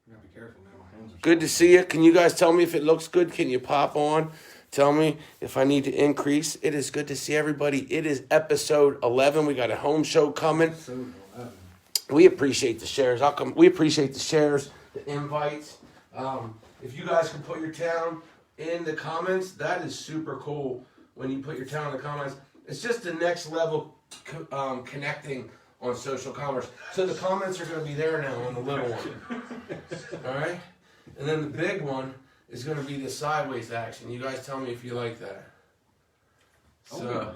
gotta be careful, man. My hands are Good to see you. Can you guys tell me if it looks good? Can you pop on? Tell me if I need to increase. It is good to see everybody. It is episode 11. We got a home show coming. episode 11. We appreciate the shares. We appreciate the shares, the invites. If you guys can put your town in the comments, that is super cool. When you put your town in the comments, it's just the next level connecting on social commerce. So the comments are going to be there now on the little one. All right, and then the big one is going to be the sideways action. You guys tell me if you like that. So,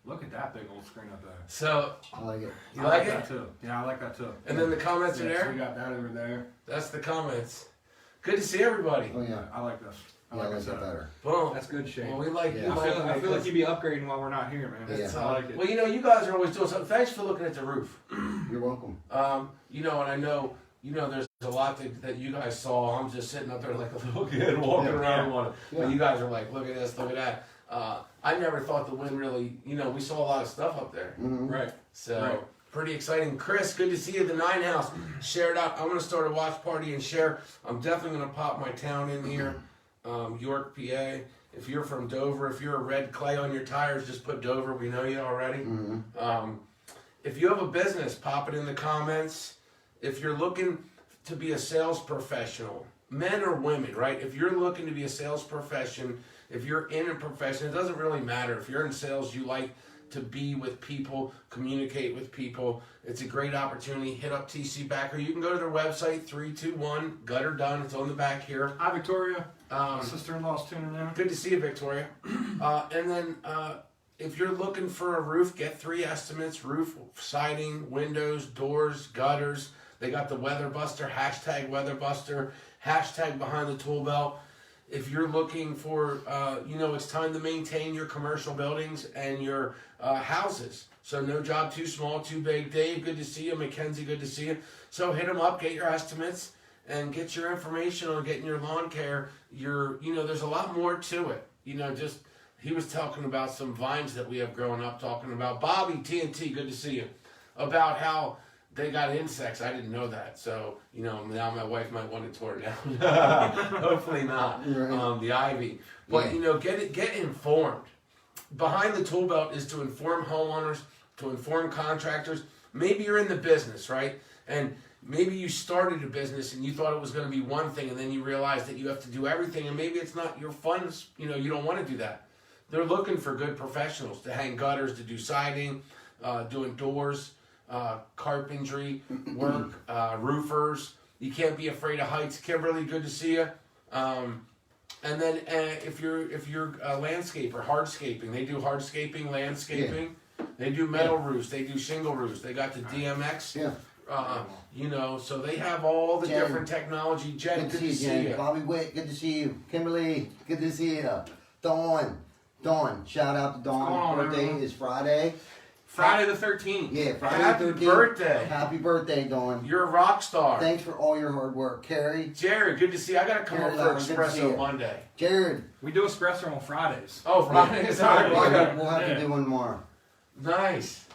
Look at that big old screen up there. so I like it. you like it? that too. Yeah, I like that too. And then the comments are So there. we got that over there. That's the comments. Good to see everybody. Oh yeah. I like this. I like that better. Boom. That's good shape. Well, we like Yeah. you. I feel like you'd be upgrading while we're not here, man. Yeah. I like it. Well, you know, you guys are always doing something. Thanks for looking at the roof. You're welcome. You know, and I know, you know, there's a lot that you guys saw. I'm just sitting up there like a little kid walking around on it. But you guys are like, look at this, look at that. I never thought the wind really, you know, we saw a lot of stuff up there. Mm-hmm. Right. So, pretty exciting. Chris, good to see you at the Nine House. Share it out. I'm going to start a watch party and share. I'm definitely going to pop my town in here, York, PA. If you're from Dover, if you're a red clay on your tires, just put Dover. We know you already. Mm-hmm. If you have a business, pop it in the comments. If you're looking to be a sales professional, men or women, right? If you're looking to be a sales profession, if you're in a profession, it doesn't really matter. If you're in sales, you like to be with people, communicate with people. It's a great opportunity. Hit up TC Backer. You can go to their website, 321 Gutter Done. It's on the back here. Hi, Victoria. My sister-in-law's tuning in. Good to see you, Victoria. And then if you're looking for a roof, get 3 estimates: roof, siding, windows, doors, gutters. They got the Weather Buster, hashtag Weather Buster, hashtag Behind the Tool Belt. If you're looking for, you know, it's time to maintain your commercial buildings and your houses. So no job too small, too big. Dave, good to see you. Mackenzie, good to see you. So hit them up, get your estimates, and get your information on getting your lawn care. You know, there's a lot more to it. You know, just, he was talking about some vines that we have growing up, talking about Bobby, TNT, good to see you, about how they got insects. I didn't know that. So, you know, now my wife might want it torn down. Hopefully not. Right. The ivy. But, Yeah. you know, get informed. Behind the Tool Belt is to inform homeowners, to inform contractors. Maybe you're in the business, right? And maybe you started a business and you thought it was going to be one thing, and then you realize that you have to do everything, and maybe it's not your funds. You know, you don't want to do that. They're looking for good professionals to hang gutters, to do siding, doing doors, carpentry work, roofers. You can't be afraid of heights. Kimberly, good to see you. And then if you're a landscaper, hardscaping, they do hardscaping, landscaping. They do metal roofs. They do shingle roofs. They got the DMX. Yeah. You know, so they have all the Jen. different technology. Jen, good to see Jen. you. Bobby Witt, good to see you. Kimberly, good to see you. Dawn, shout out to Dawn. What's going on, Birthday everyone? is Friday. Friday the 13th. Yeah, Friday Happy 13th. birthday. Happy birthday, Dawn. You're a rock star. Thanks for all your hard work. Carrie, Jared, good to see you. I got to come Jared, up for good to see Espresso you. Monday. Jared. We do espresso on Fridays. Oh, Friday is all We'll right. have to do one more Nice.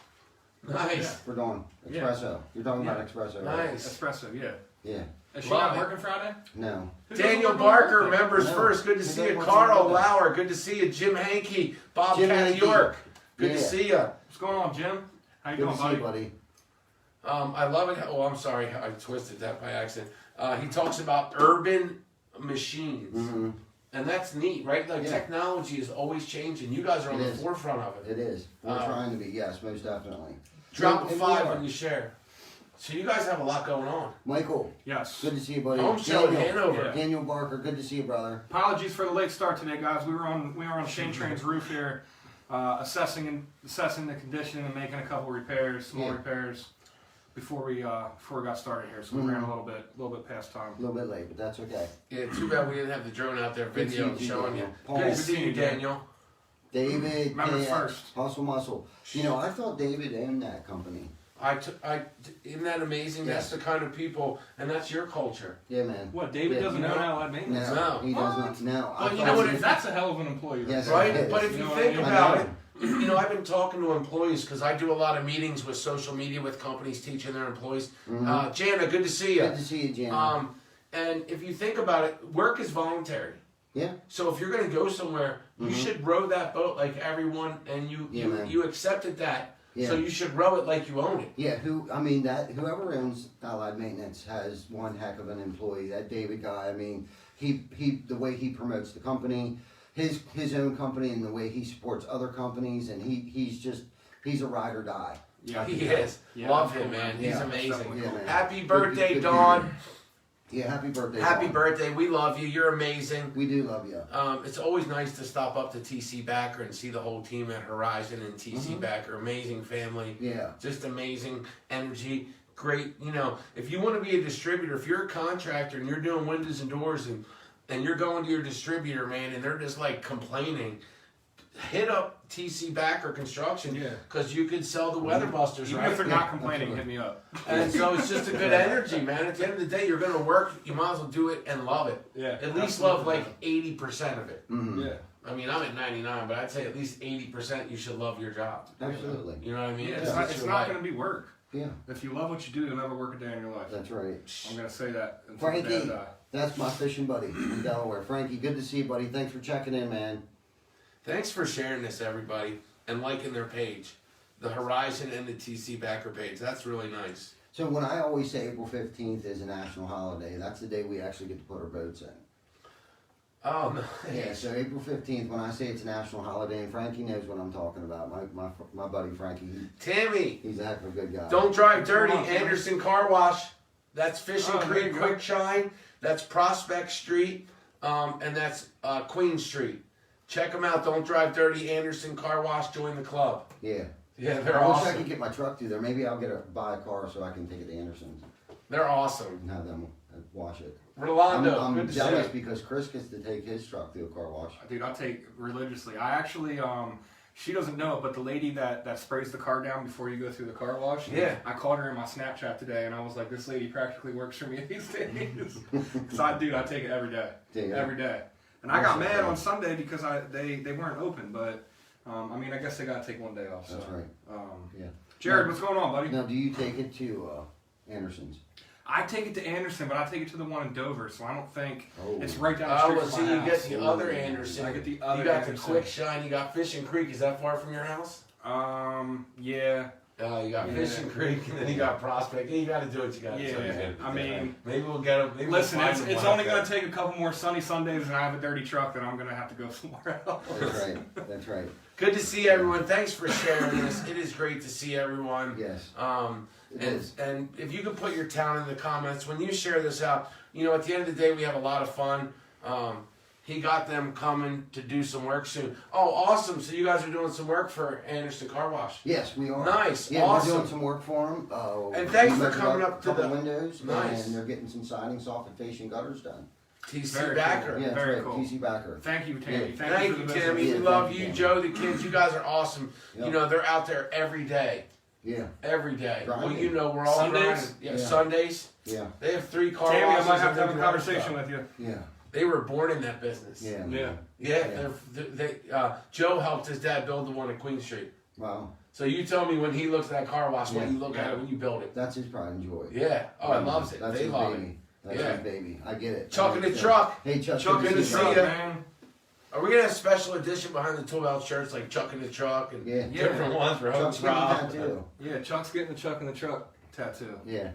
Nice. for Dawn. Yeah. Espresso. You're talking about Yeah. espresso, right? Nice. Espresso, yeah. Yeah. Is she Love not it. working Friday? No. Who Daniel doesn't work on Barker, birthday? members No. first. Good to Who see you. doesn't work Carl on birthday? Lauer, good to see you. Jim Hankey, Bob Jim Cat Hankey. York, good to Yeah. see you. What's going on, Jim? How you Good doing, to see you, buddy? buddy. I love it. Oh, I'm sorry. I twisted that by accident. He talks about urban machines. Mm-hmm. And that's neat, right? Like Yeah. technology is always changing. You guys are on It the is. forefront of it. It is. We're trying to be, yes, most definitely. Drop a And 5 we are. when you share. So you guys have a lot going on. Michael, Yes. good to see you, buddy. Home show in Hanover. Yeah. Daniel Barker, good to see you, brother. Apologies for the late start today, guys. We were on Shane Train's roof here, assessing the condition and making a couple repairs, small Yeah. repairs, before we got started here. So we ran a little bit past time. A little bit late, but that's okay. Yeah, too bad we didn't have the drone out there Good to video see you, showing you. Daniel. Paul. Good to see you, Daniel. David, Members KX, first. Hustle Muscle. You know, I thought David owned that company. Isn't that amazing? Yeah. That's the kind of people, and that's your culture. Yeah, man. What, David Yeah, doesn't you know know- Allied Maintenance? No, No. he does not. No. Well, I you thought know what, he if was- That's a hell of an employee. Yes, right? Right? it But is. if You you know what think I mean? about it, you know, I've been talking to employees because I do a lot of meetings with social media with companies teaching their employees. Mhm. Jana, good to see you. Good to see you, Jana. And if you think about it, work is voluntary. Yeah. So if you're going to go somewhere, you should row that boat like everyone, and you accepted that. Yeah. So you should row it like you own it. Yeah, whoever owns Allied Maintenance has one heck of an employee. That David guy, I mean, he the way he promotes the company, his own company, and the way he supports other companies, and he's a ride or die. Yeah, He is. Yeah, Love that's him, cool, man. man. He's Yeah, amazing. yeah, man. Happy birthday, Good Dawn. Yeah, happy birthday. Happy Dawn. birthday. We love you. You're amazing. We do love you. It's always nice to stop up to TC Backer and see the whole team at Horizon and TC Backer. Amazing family. Yeah. Just amazing energy. Great. You know, if you want to be a distributor, if you're a contractor and you're doing windows and doors and you're going to your distributor, man, and they're just like complaining, hit up TC Backer Construction. Yeah. Because you could sell the weather busters, Even right? if they're Yeah, not complaining, absolutely. hit me up. And so it's just a good energy, man. At the end of the day, you're going to work. You might as well do it and love it. Yeah. At least love like 80% of it. Yeah. I mean, I'm at 99, but I'd say at least 80% you should love your job. Absolutely. You know what I mean? Yeah, It's it's your not life. going to be work. Yeah, If you love what you do, you'll never work a day in your life. that's right. I'm going to say that. until the day I Frankie, die. that's my fishing buddy in Delaware. Frankie, good to see you, buddy. Thanks for checking in, man. Thanks for sharing this, everybody, and liking their page, the Horizon and the TC Backer page. That's really nice. So when I always say April 15th is a national holiday, that's the day we actually get to put our boats in. Oh, nice. Yeah, so April 15th, when I say it's a national holiday, and Frankie knows what I'm talking about. My buddy Frankie, Tammy, he's a heck of a good guy. don't drive dirty. Come on, Tammy. Anderson Car Wash. That's Fishing Oh, there Creek you go. Quick Shine. That's Prospect Street. And that's Queen Street. Check them out. Don't drive dirty. Anderson Car Wash. Join the club. Yeah. Yeah, they're I wish I awesome. could get my truck through there. Maybe I'll buy a car so I can take it to Anderson's They're awesome. and have them wash it. Rolando, I'm good to see jealous you. because Chris gets to take his truck through a car wash. Dude, I take religiously. I actually, she doesn't know it, but the lady that sprays the car down before you go through the car wash, Yeah. I called her in my Snapchat today, and I was like, this lady practically works for me these days. Because I take it every day. Yeah. Every day. And I got mad on Sunday because they weren't open, but, I mean, I guess they got to take one day off. So. That's right. Yeah. Jared, what's going on, buddy? Now, do you take it to Anderson's? I take it to Anderson, but I take it to the one in Dover, so I don't think Oh. it's right down the Oh, street well, from see, my you house. get the other Anderson. I get the other You got Anderson. the Quick Shine. You got Fishing Creek. Is that far from your house? Yeah. You got Yeah. Fishing Creek, and then you got Prospect. You got to do what you got to do. Yeah. I mean, Maybe we'll get them. listen, it's only going to take a couple more sunny Sundays, and I have a dirty truck, then I'm going to have to go somewhere else. That's right. That's right. Good to see everyone. Thanks for sharing this. It is great to see everyone. Yes. It And, is. and if you could put your town in the comments when you share this out, you know, at the end of the day, we have a lot of fun. He got them coming to do some work soon. Oh, awesome. So you guys are doing some work for Anderson Car Wash. Yes, we are. Nice. Yeah, Awesome. we're doing some work for them. And thanks we for measured coming up up to couple the- windows. Nice. And they're getting some siding, soffit, facing gutters done. TC Very Backer. Yeah, that's Very right. cool. TC Backer. Thank you, Tammy. Yeah. Thank Thank you for you, the Tammy. business. We Yeah, love thank you, you, Joe, the kids. You guys are awesome. Yep. You know, they're out there every day. Yeah. Every day. Well, Grinding. you know, we're all Sundays? grinding. Yeah, Yeah. Sundays. Yeah. They have 3 car Tammy, I washes might have and to have a they do other conversation stuff. with you. Yeah. They were born in that business. Yeah. Yeah. man. Yeah. Joe helped his dad build the one at Queen Street. Wow. So you tell me when he looks at that car wash, what Yeah. you look at Yeah. it when you build it. That's his pride and joy. Yeah. Oh, he loves it. That's They his love baby. it. That's Yeah. his baby. I get it. Chuck I in the understand. truck. Hey, Chuck. Chuck good in to the see truck, ya. man. Are we gonna have special edition behind the Toolbelt shirts like Chuck in the truck and Yeah. different ones for Chuck's Hope's getting a Rob? tattoo. Yeah, Chuck's getting the Chuck in the truck tattoo. Yeah.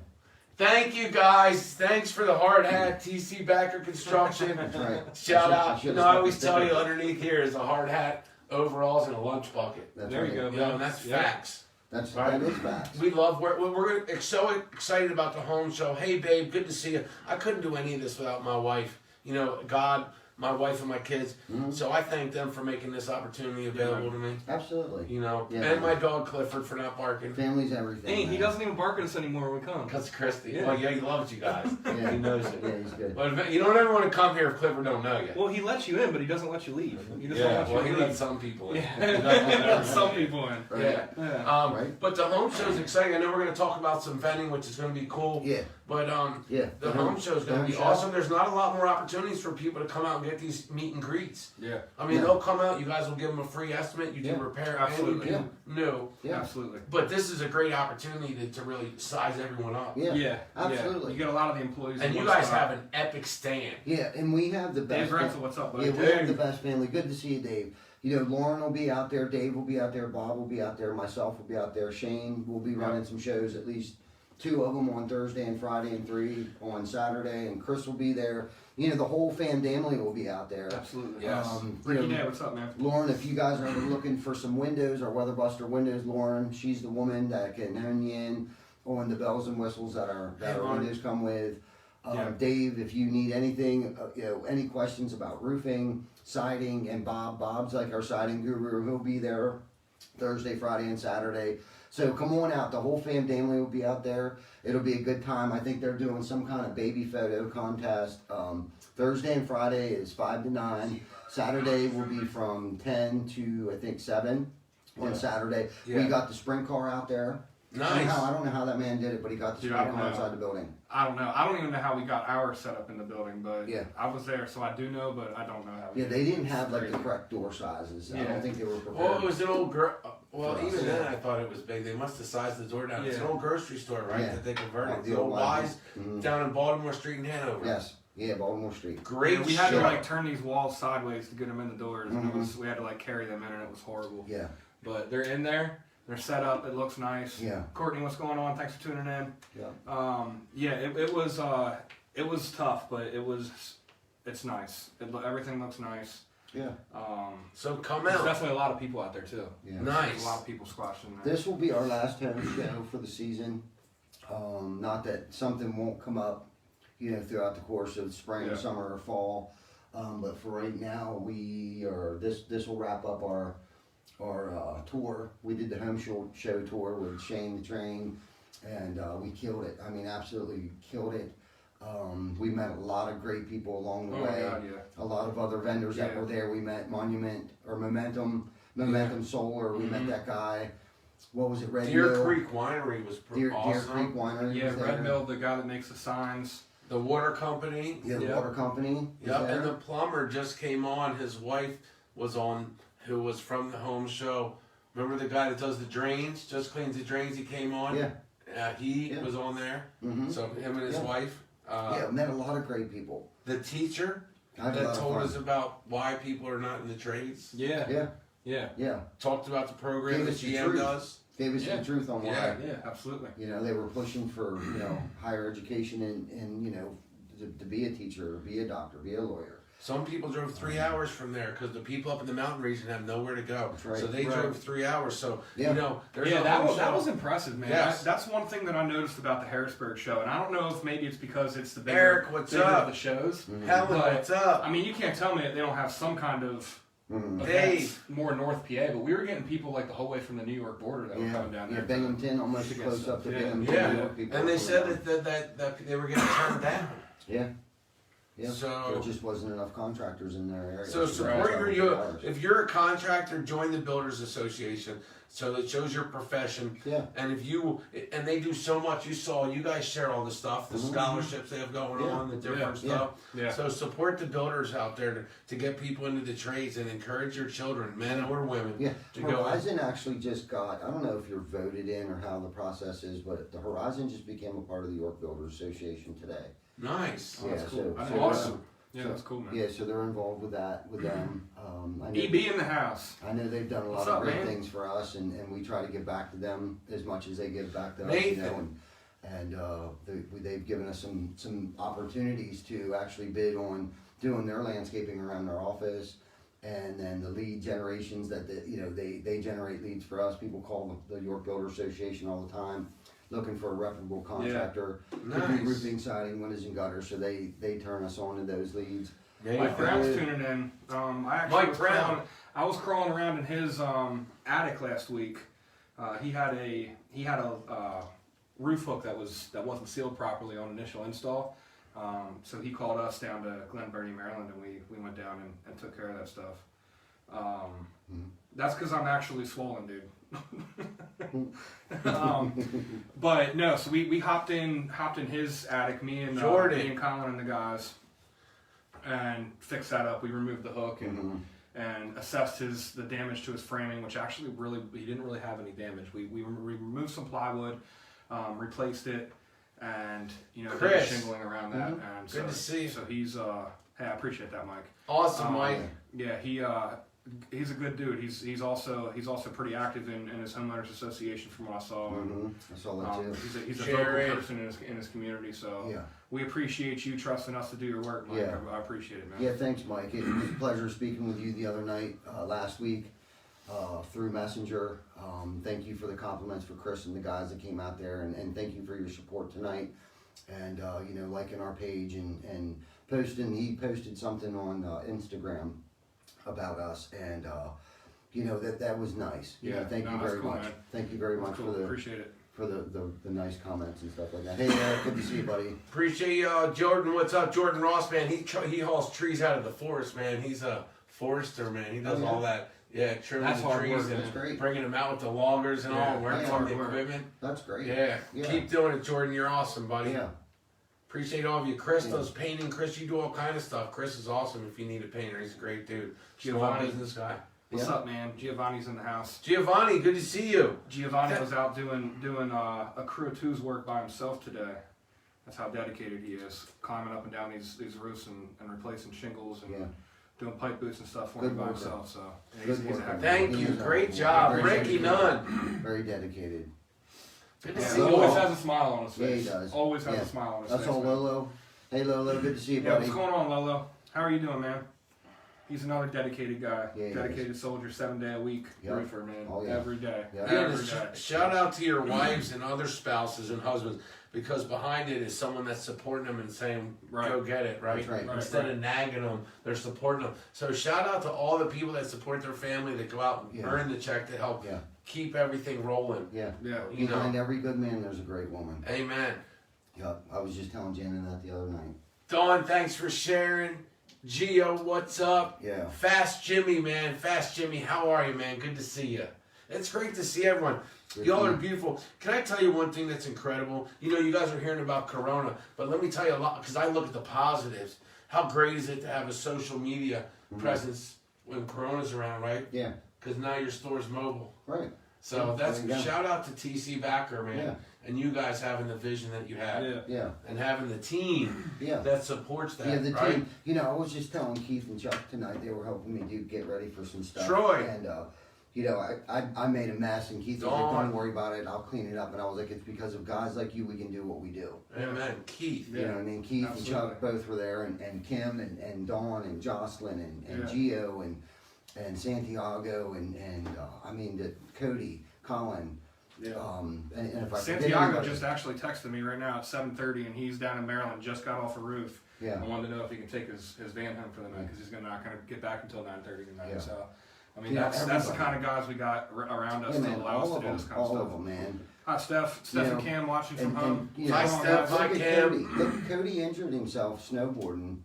Thank you guys. Thanks for the hard hat, TC Backer Construction. That's right. Shout I out. should've You know, I stuck always the tell you sticker. underneath here is a hard hat, overalls, and a lunch bucket. That's There right. you go, You know, man. and that's Yeah. facts. That's Right. that is facts. We love, we're so excited about the home show. Hey, babe, good to see you. I couldn't do any of this without my wife. You know, God, my wife, and my kids. Mhm. So I thank them for making this opportunity available to me. Absolutely. You know, Yeah. and my dog Clifford for not barking. Family's everything. Hey, he man. doesn't even bark at us anymore when we come. Because Christy. Yeah. Well, yeah, he loves you guys. Yeah. He knows it. Yeah, he's good. But you don't ever want to come here if Clifford don't know you. Well, he lets you in, but he doesn't let you leave. He just Yeah, don't well, let he you lets leave. some people in. Yeah, He doesn't let he lets everyone some in. people in. Right. Yeah. Yeah. Right. But the home show is exciting. I know we're going to talk about some vending, which is going to be cool. Yeah. But Yeah. the home show is going to be home show. awesome. There's not a lot more opportunities for people to come out and get these meet and greets. Yeah. I mean, Yeah. they'll come out. You guys will give them a free estimate. You do Yeah. repair Absolutely. and you do new. Yeah. Absolutely. But this is a great opportunity to really size everyone up. Yeah. Yeah. Absolutely. You get a lot of the employees. And in you one guys spot. have an epic stand. Yeah, and we have the best. Dave Renzel, what's up, buddy? Yeah, we have the best family. Good to see you, Dave. You know, Lauren will be out there, Dave will be out there, Bob will be out there, myself will be out there, Shane will be running some shows, at least 2 of them on Thursday and Friday and 3 on Saturday, and Chris will be there. You know, the whole family will be out there. Absolutely. Yes. You Ricky know, Day, what's up, man? Lauren, if you guys are ever looking for some windows or Weatherbuster windows, Lauren, she's the woman that can hone you in on the bells and whistles that our windows come with. Yeah. Dave, if you need anything, you know, any questions about roofing, siding, and Bob's like our siding guru. He'll be there Thursday, Friday, and Saturday. So come on out. The whole family will be out there. It'll be a good time. I think they're doing some kind of baby photo contest. Thursday and Friday is 5 to 9. Saturday will be from 10 to I think 7 on Saturday. Yeah. We got the sprint car out there. Nice. I don't know how that man did it, but he got the Dude, sprint I don't car know. inside the building. I don't know. I don't even know how we got ours set up in the building, but Yeah. I was there, so I do know, but I don't know how. Yeah, they didn't have like the Crazy. correct door sizes. I Yeah. don't think they were prepared. Well, it was an old well, For us, even then yeah. I thought it was big. They must have sized the door down. It's an Yeah. old grocery store, right? Yeah. That they converted. Like The old Wise Mhm. down in Baltimore Street in Hanover. Yes. Yeah, Baltimore Street. Great. Yeah, we had to show. like turn these walls sideways to get them in the doors, and Mhm. we had to like carry them in, and it was horrible. Yeah. But they're in there. They're set up. It looks nice. Yeah. Courtney, what's going on? Thanks for tuning in. Yeah. Yeah, it was tough, but it's nice. Everything looks nice. Yeah. So come There's out. definitely a lot of people out there too. Yeah. There's Nice. a lot of people squashed in there. This will be our last home show for the season. Not that something won't come up, you know, throughout the course of spring, Yeah. summer, or fall. But for right now, this will wrap up our tour. We did the home show tour with Shane the Train, and we killed it. I mean, absolutely killed it. We met a lot of great people along the Oh way. my God, yeah. A lot of other vendors that Yeah. were there. We met Momentum Solar. We met that guy. What was it? Red Deer Mill. Creek Winery was Deer awesome. Creek Winery. Yeah, was there. Red Mill, the guy that makes the signs. The water company. Yeah, the Yeah. water company. was Yep, there. and the plumber just came on. His wife was on, who was from the home show. Remember the guy that does the drains, just cleans the drains? He came on. Yeah. He Yeah. was on there. Mhm. So him and his Yeah. wife. Yeah, met a lot of great people. The teacher I had a that lot of told fun. us about why people are not in the trades. Yeah. Yeah, Yeah. yeah. Talked about the program Gave that us the GM truth. does. Gave us Yeah. the truth on why. Yeah. Yeah, absolutely. You know, they were pushing for, you know, higher education and you know, to be a teacher, be a doctor, be a lawyer. Some people drove 3 hours from there because the people up in the mountain region have nowhere to go. That's right. So they Right. drove 3 hours. So, Yeah. you know, there's Yeah, a that home was show. impressive, man. Yes. That's one thing that I noticed about the Harrisburg show, and I don't know if maybe it's because it's the Eric, what's bigger up? of the shows. Helen, But, what's up? I mean, you can't tell me that they don't have some kind of Mhm. events more North PA, but we were getting people like the whole way from the New York border that were Yeah, coming down yeah, there. Binghamton, almost to get close stuff. up to Yeah. Binghamton. Yeah, New York people and they were said coming that they were getting turned down. Yeah. Yeah. So- there just wasn't enough contractors in their area. So support if you're a contractor, join the Builders Association. So it shows your profession. Yeah. And and they do so much. You guys share all the stuff, the Mhm. scholarships they have going Yeah. on, the different Yeah. stuff. Yeah. So support the builders out there to get people into the trades and encourage your children, men or women, Yeah, to go. Horizon actually just got, I don't know if you're voted in or how the process is, but the Horizon just became a part of the York Builders Association today. Nice. Oh, that's Yeah, cool. so- I so didn't know awesome. that. Yeah, that's cool, man. Yeah, so they're involved with that, with them. I know, EB in the house. I know they've done a lot What's of up, great man? things for us, and we try to give back to them as much as they give back to us, Nathan. you know, and they've given us some opportunities to actually bid on doing their landscaping around our office, and then the lead generations that they generate leads for us. People call the York Builder Association all the time, looking for a reputable contractor to do Nice. roofing, siding, windows, and gutters. So they turn us on to those leads. Mike Brown's tuning in. I was crawling around in his attic last week. He had a roof hook that wasn't sealed properly on initial install. So he called us down to Glen Burnie, Maryland, and we went down and took care of that stuff. That's because I'm actually swollen, dude. But no, so we hopped in his attic, me and Jordan. me and Colin and the guys. and fixed that up. We removed the hook and assessed the damage to his framing, which actually he didn't really have any damage. We removed some plywood, replaced it, and did the shingling around that. And good to see you. So he's hey, I appreciate that, Mike. Awesome, Mike. Yeah, he's a good dude. He's also pretty active in his homeowners association from what I saw. I saw that too. He's a vocal person in his community. So we appreciate you trusting us to do your work, Mike. I appreciate it, man. Yeah, thanks, Mike. It was a pleasure speaking with you the other night, last week, through Messenger. Thank you for the compliments for Chris and the guys that came out there, and thank you for your support tonight. And liking our page and posting. He posted something on Instagram about us, and that was nice. Thank you very much. Man. Thank you very much for the appreciate it. For the nice comments and stuff like that. Hey, Eric, good to see you, buddy. Appreciate you, Jordan. What's up, Jordan Ross, man? He hauls trees out of the forest, man. He's a forester, man. He does all that. Yeah, trimming the trees and bringing them out with the loggers and all, working on the equipment. That's great. Yeah, keep doing it, Jordan. You're awesome, buddy. Yeah. Appreciate all of you. Chris does painting. Chris, you do all kind of stuff. Chris is awesome if you need a painter. He's a great dude. Giovanni, business guy. What's up, man? Giovanni's in the house. Giovanni, good to see you. Giovanni was out doing a crew of two's work by himself today. That's how dedicated he is. Climbing up and down these roofs and replacing shingles and doing pipe boots and stuff for him by himself. So he's a happy Thank you. Great job. Ricky Nunn. Very dedicated. Good to see you. He always has a smile on his face. Yeah, he does. Always has a smile on his face. That's all, Lolo. Hey, Lolo, good to see you, buddy. What's going on, Lolo? How are you doing, man? He's another dedicated guy. Yeah, dedicated soldier, 7 day a week. Roofer, man. Oh, Every day. Every day. Shout out to your wives and other spouses and husbands, because behind it is someone that's supporting them and saying, go get it, right? That's right. Instead of nagging them, they're supporting them. So shout out to all the people that support their family, that go out and earn the check to help keep everything rolling. Yeah. Behind every good man, there's a great woman. Amen. Yeah, I was just telling Janet that the other night. Dawn, thanks for sharing. Gio, what's up? Yeah. Fast Jimmy, man. Fast Jimmy, how are you, man? Good to see you. It's great to see everyone. Y'all are beautiful. Can I tell you one thing that's incredible? You guys are hearing about Corona, but let me tell you a lot, because I look at the positives. How great is it to have a social media presence when Corona's around, right? Yeah. Because now your store's mobile. Right. So that's shout out to TC Backer, man, and you guys having the vision that you have, and having the team that supports that. Yeah, the right? team. I was just telling Keith and Chuck tonight, they were helping me get ready for some stuff. Troy. And I made a mess, and Keith was like, "Don't worry about it, I'll clean it up." And I was like, "It's because of guys like you, we can do what we do." Amen. Keith. You know what I mean? Keith and Chuck both were there, and Kim and Dawn and Jocelyn and Gio and Santiago and I mean Cody, Colin. Yeah. And if I Santiago just actually texted me right now at 7:30, and he's down in Maryland. Just got off a roof. Yeah. I wanted to know if he can take his van home for the night, because he's not going to get back until 9:30 tonight. Yeah. So, I mean, that's the kind of guys we got around us to allow us to do this kind of stuff. All of them, man. Hi, Steph and Cam watching from home. Hi, Steph. Hi, Cam. Cody injured himself snowboarding,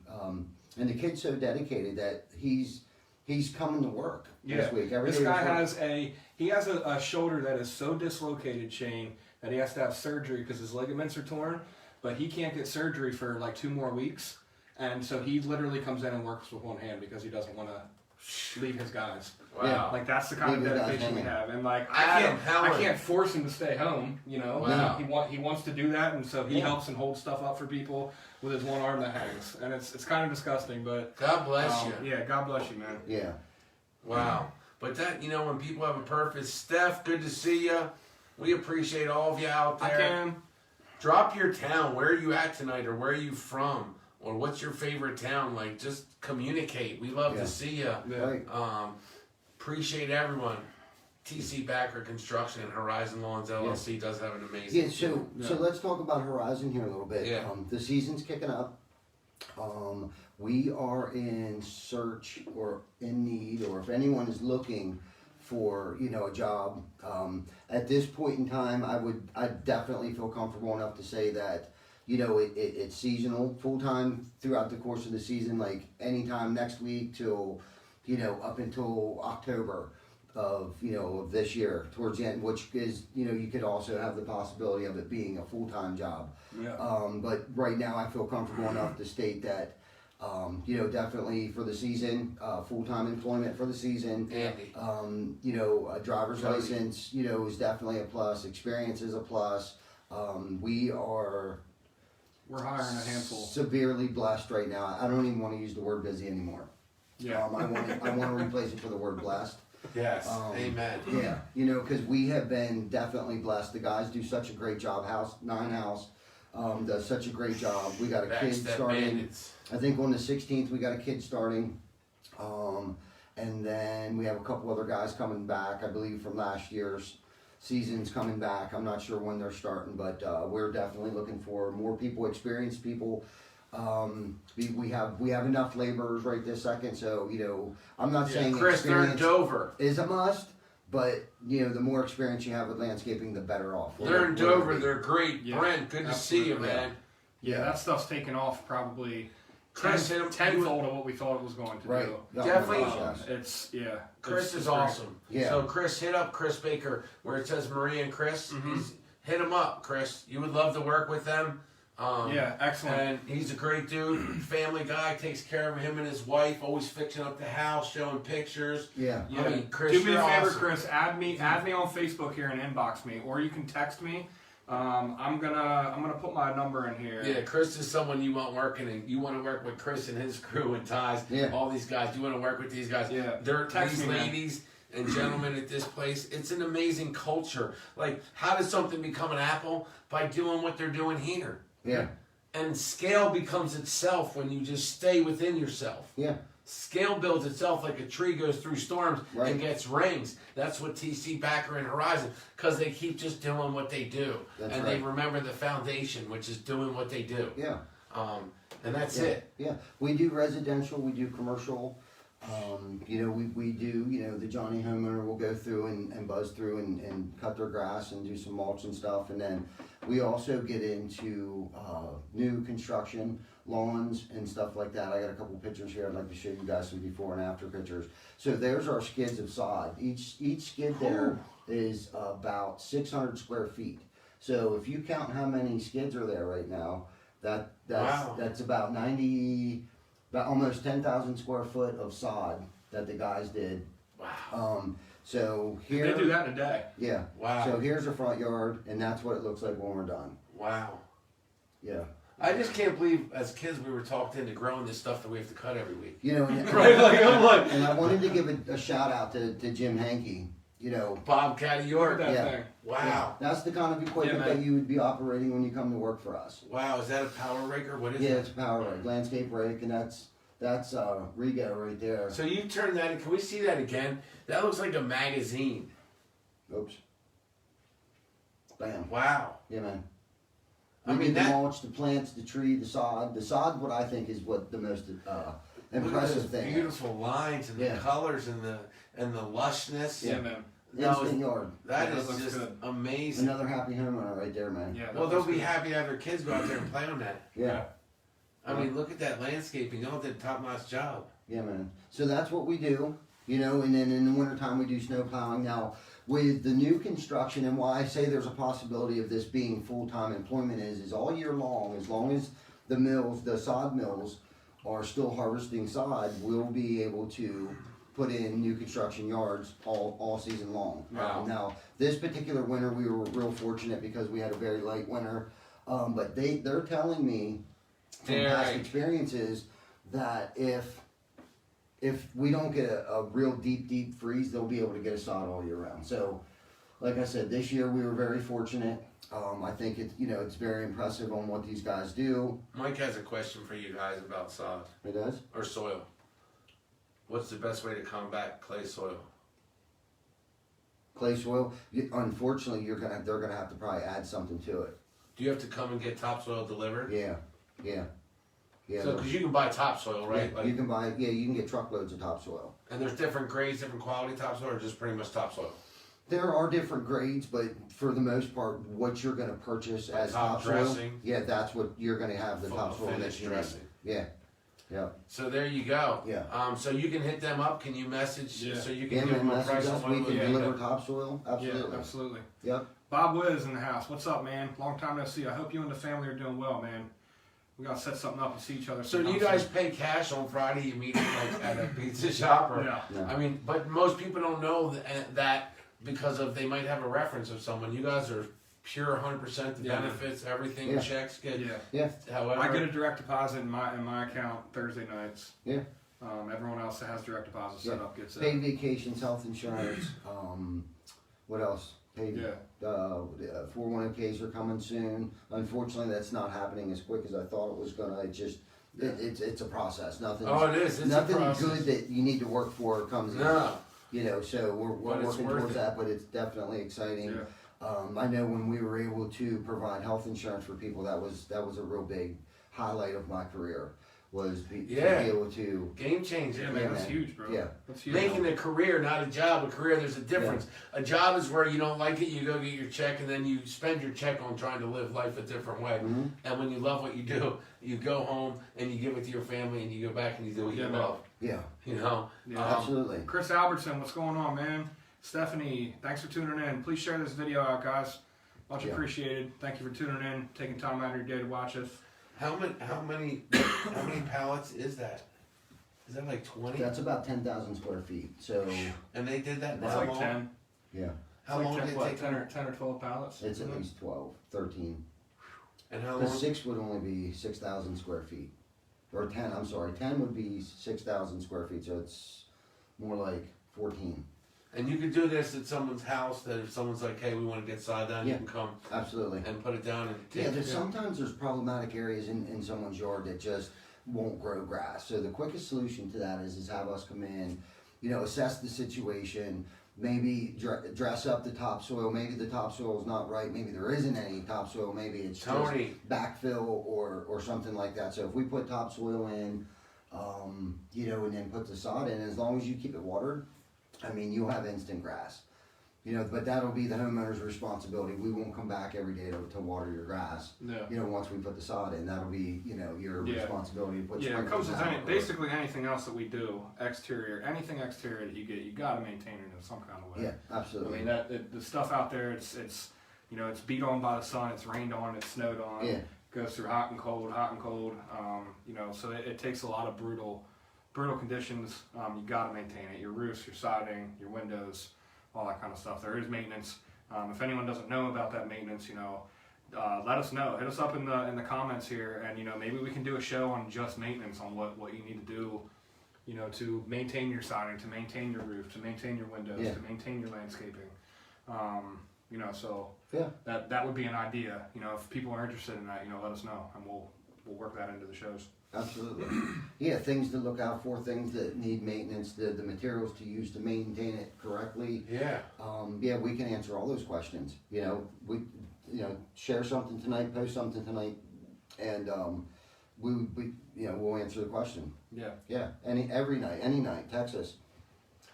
and the kid's so dedicated that he's coming to work this week. This guy has a shoulder that is so dislocated, Shane, that he has to have surgery because his ligaments are torn, but he can't get surgery for like 2 more weeks, and so he literally comes in and works with one hand because he doesn't want to leave his guys. Wow. Like, that's the kind of dedication we have, and like I can't force him to stay home. Wow. He wants to do that, and so he helps and holds stuff up for people with his one arm that hangs, and it's kind of disgusting, but God bless you. Yeah, God bless you, man. Yeah. Wow. But that, when people have a purpose. Steph, good to see you. We appreciate all of you out there. I can. Drop your town. Where are you at tonight, or where are you from? Or what's your favorite town? Like, just communicate. We love to see you. Right. Appreciate everyone. TC Backer Construction and Horizon Lawns LLC does have an amazing so let's talk about Horizon here a little bit. Yeah. The season's kicking up. We are in search or in need, or if anyone is looking for a job, at this point in time, I definitely feel comfortable enough to say that it's seasonal, full time throughout the course of the season, like anytime next week till up until October of this year towards the end, which is you could also have the possibility of it being a full-time job. Yeah. But right now I feel comfortable enough to state that Definitely for the season, full-time employment for the season. Andy. A driver's license, is definitely a plus. Experience is a plus. We're hiring a handful. Severely blessed right now. I don't even want to use the word busy anymore. Yeah. I want to replace it for the word blessed. Yes. Amen. Yeah. Because we have been definitely blessed. The guys do such a great job. Nine House does such a great job. We got a kid starting. Bandits. I think on the 16th we got a kid starting. And then we have a couple other guys coming back, I believe, from last year's season's coming back. I'm not sure when they're starting, but we're definitely looking for more people, experienced people. We have enough laborers right this second, so I'm not saying Chris, they're in experience Dover. is a must, but the more experience you have with landscaping, the better off. They're in Dover. They're great. Yeah, Brent, good to see you, man. Yeah, that stuff's taken off probably Chris, tenfold of what we thought it was going to right. do. No, Definitely. Chris is great. awesome. Yeah. So Chris, hit up Chris Baker where it says Maria and Chris. Hit him up, Chris. You would love to work with them. Excellent. And he's a great dude, family guy, takes care of him and his wife, always fixing up the house, showing pictures. Yeah. I mean, Chris, do me a favor, awesome. Chris. Add me on Facebook here and inbox me, or you can text me. I'm gonna put my number in here. Yeah, Chris is someone you want working, and you want to work with Chris and his crew and Ties. Yeah. All these guys, you want to work with these guys. Yeah. These me, man. ladies and gentlemen at this place. It's an amazing culture. Like, how does something become an apple? By doing what they're doing here. Yeah. And scale becomes itself when you just stay within yourself. Yeah. Scale builds itself like a tree goes through storms Right. and gets rings. That's what TC, Backer, and Horizon, because they keep just doing what they do. That's and right. they remember the foundation, which is doing what they do. Yeah. And that's Yeah. it. Yeah. We do residential. We do commercial. We do, the Johnny homeowner will go through and buzz through and cut their grass and do some mulch and stuff. And then we also get into new construction, lawns and stuff like that. I got a couple pictures here. I'd like to show you guys some before and after pictures. So there's our skids of sod. Each skid there is about 600 square feet. So if you count how many skids are there right now, that's about almost 10,000 square foot of sod that the guys did. Wow. So here They do that in a day. Yeah. Wow. So here's the front yard, and that's what it looks like when we're done. Wow. Yeah. I just can't believe, as kids, we were talked into growing this stuff that we have to cut every week. And, Right? Like, I'm like, and I wanted to give a shout out to Jim Hankey. Bobcat of York. Look at that Yeah. thing. Wow. Yeah, that's the kind of equipment Yeah, man. that you would be operating when you come to work for us. Wow. Is that a power raker? What is Yeah, it? it's a power rake, landscape rake, and that's Rigo right there. So you turn that in. Can we see that again? That looks like a magazine. Oops. Bam. Wow. Yeah, man. I We mean, did the that- mulch, the plants, the tree, the sod. The sod, what I think is what the most impressive Look at those thing. beautiful lines and Yeah. the colors and the lushness. Yeah, man. No, Instant yard. that Yeah, is that looks just good. amazing. Another happy homeowner right there, man. Yeah. Well, that they'll looks be good. happy to have their kids go out there and play on that. Yeah. I mean, look at that landscaping. Y'all did a top-notch job. Yeah, man. So that's what we do, and then in the wintertime we do snow plowing. Now, with the new construction, and why I say there's a possibility of this being full-time employment is all year long, as long as the mills, the sod mills, are still harvesting sod, we'll be able to put in new construction yards all season long. Wow. Now, this particular winter we were real fortunate because we had a very light winter, but they're telling me from past Derek. experiences that if we don't get a real deep freeze, they'll be able to get a sod all year round. So, like I said, this year we were very fortunate. I think it's very impressive on what these guys do. Mike has a question for you guys about sod It does. or soil. What's the best way to combat clay soil? Clay soil. Unfortunately, they're gonna have to probably add something to it. Do you have to come and get topsoil delivered? Yeah. So, because you can buy topsoil, right? Yeah, Like, you can get truckloads of topsoil. and there's different grades, different quality topsoil, or just pretty much topsoil? There are different grades, but for the most part, what you're gonna purchase Like as top topsoil, dressing? yeah, that's what you're gonna have the Full topsoil that finished you need. dressing. Yeah. So there you go. Yeah. So you can hit them up. Can you message Yeah. so you Yeah, can give man, them a message price us. on We what can we deliver topsoil. Absolutely. Yeah, absolutely. Yep. Bob Wiz in the house. What's up, man? Long time no see. I hope you and the family are doing well, man. we gotta set something up and see each other. So do you sometime guys pay cash on Friday? You meet like at a pizza shop, or Yeah. No. I mean, but most people don't know that because of they might have a reference of someone. You guys are pure 100% the Yeah. benefits, everything, Yeah. checks get. Yeah. However, I get a direct deposit in my account Thursday nights. Yeah. Everyone else that has direct deposit set up gets it. Paid vacations, health insurance. What else? Paid. Yeah. 401ks are coming soon. Unfortunately, that's not happening as quick as I thought it was gonna. It just, it's a process. Nothing. Oh, it is. It's nothing a process. good that you need to work for comes in. No. You know, so we're But it's working worth towards it. that, but it's definitely exciting. Yeah. I know when we were able to provide health insurance for people, that was a real big highlight of my career. To be able to. Game changer. Yeah, man, Yeah, that's man. huge, bro. Yeah. That's huge. Making a career, not a job. A career, there's a difference. A job is where you don't like it, you go get your check, and then you spend your check on trying to live life a different way. Mhm. And when you love what you do, you go home and you give it to your family, and you go back and you do what you man. love. Yeah, You know. Yeah. absolutely. Chris Albertson, what's going on, man? Stephanie, thanks for tuning in. Please share this video out, guys. Much Yeah. appreciated. Thank you for tuning in, taking time out of your day to watch us. How many pallets is that? Is that like 20? That's about 10,000 square feet. So And they did that. It's How like long? 10. yeah, How It's long like did 10, it what, take? 10 or 12 pallets? it's at least 12, 13. And how Because long? 6 would only be 6,000 square feet. Or 10, I'm sorry, 10 would be 6,000 square feet, so it's more like 14. And you could do this at someone's house. That if someone's like, "Hey, we want to get sod down," you Yeah. can come Absolutely. and put it down and take Yeah, it. sometimes there's problematic areas in someone's yard that just won't grow grass. So the quickest solution to that is have us come in, assess the situation, maybe dress up the topsoil. Maybe the topsoil is not right. Maybe there isn't any topsoil. Maybe it's Tony. just backfill or something like that. So if we put topsoil in, and then put the sod in, as long as you keep it watered, I mean, you'll have instant grass. But that'll be the homeowner's responsibility. We won't come back every day to water your grass. Yeah. Once we put the sod in, that'll be, your Yeah. responsibility to put Yeah, it sprinklers comes with down or- basically anything else that we do, anything exterior that you get, you gotta maintain it in some kind of way. Yeah, I absolutely. mean, the stuff out there, it's beat on by the sun, it's rained on, it's snowed on, Yeah. goes through hot and cold, so it takes a lot of brutal conditions. You gotta maintain it, your roofs, your siding, your windows, all that kind of stuff. There is maintenance. If anyone doesn't know about that maintenance, let us know. Hit us up in the comments here, and maybe we can do a show on just maintenance, on what you need to do, to maintain your siding, to maintain your roof, to maintain your windows, Yeah. to maintain your landscaping. So Yeah. that would be an idea. If people are interested in that, let us know, and we'll work that into the shows. Absolutely. Yeah, things to look out for, things that need maintenance, the materials to use to maintain it correctly. Yeah. Yeah, we can answer all those questions. We share something tonight, post something tonight, and we'll answer the question. Yeah. Yeah, any night, text us.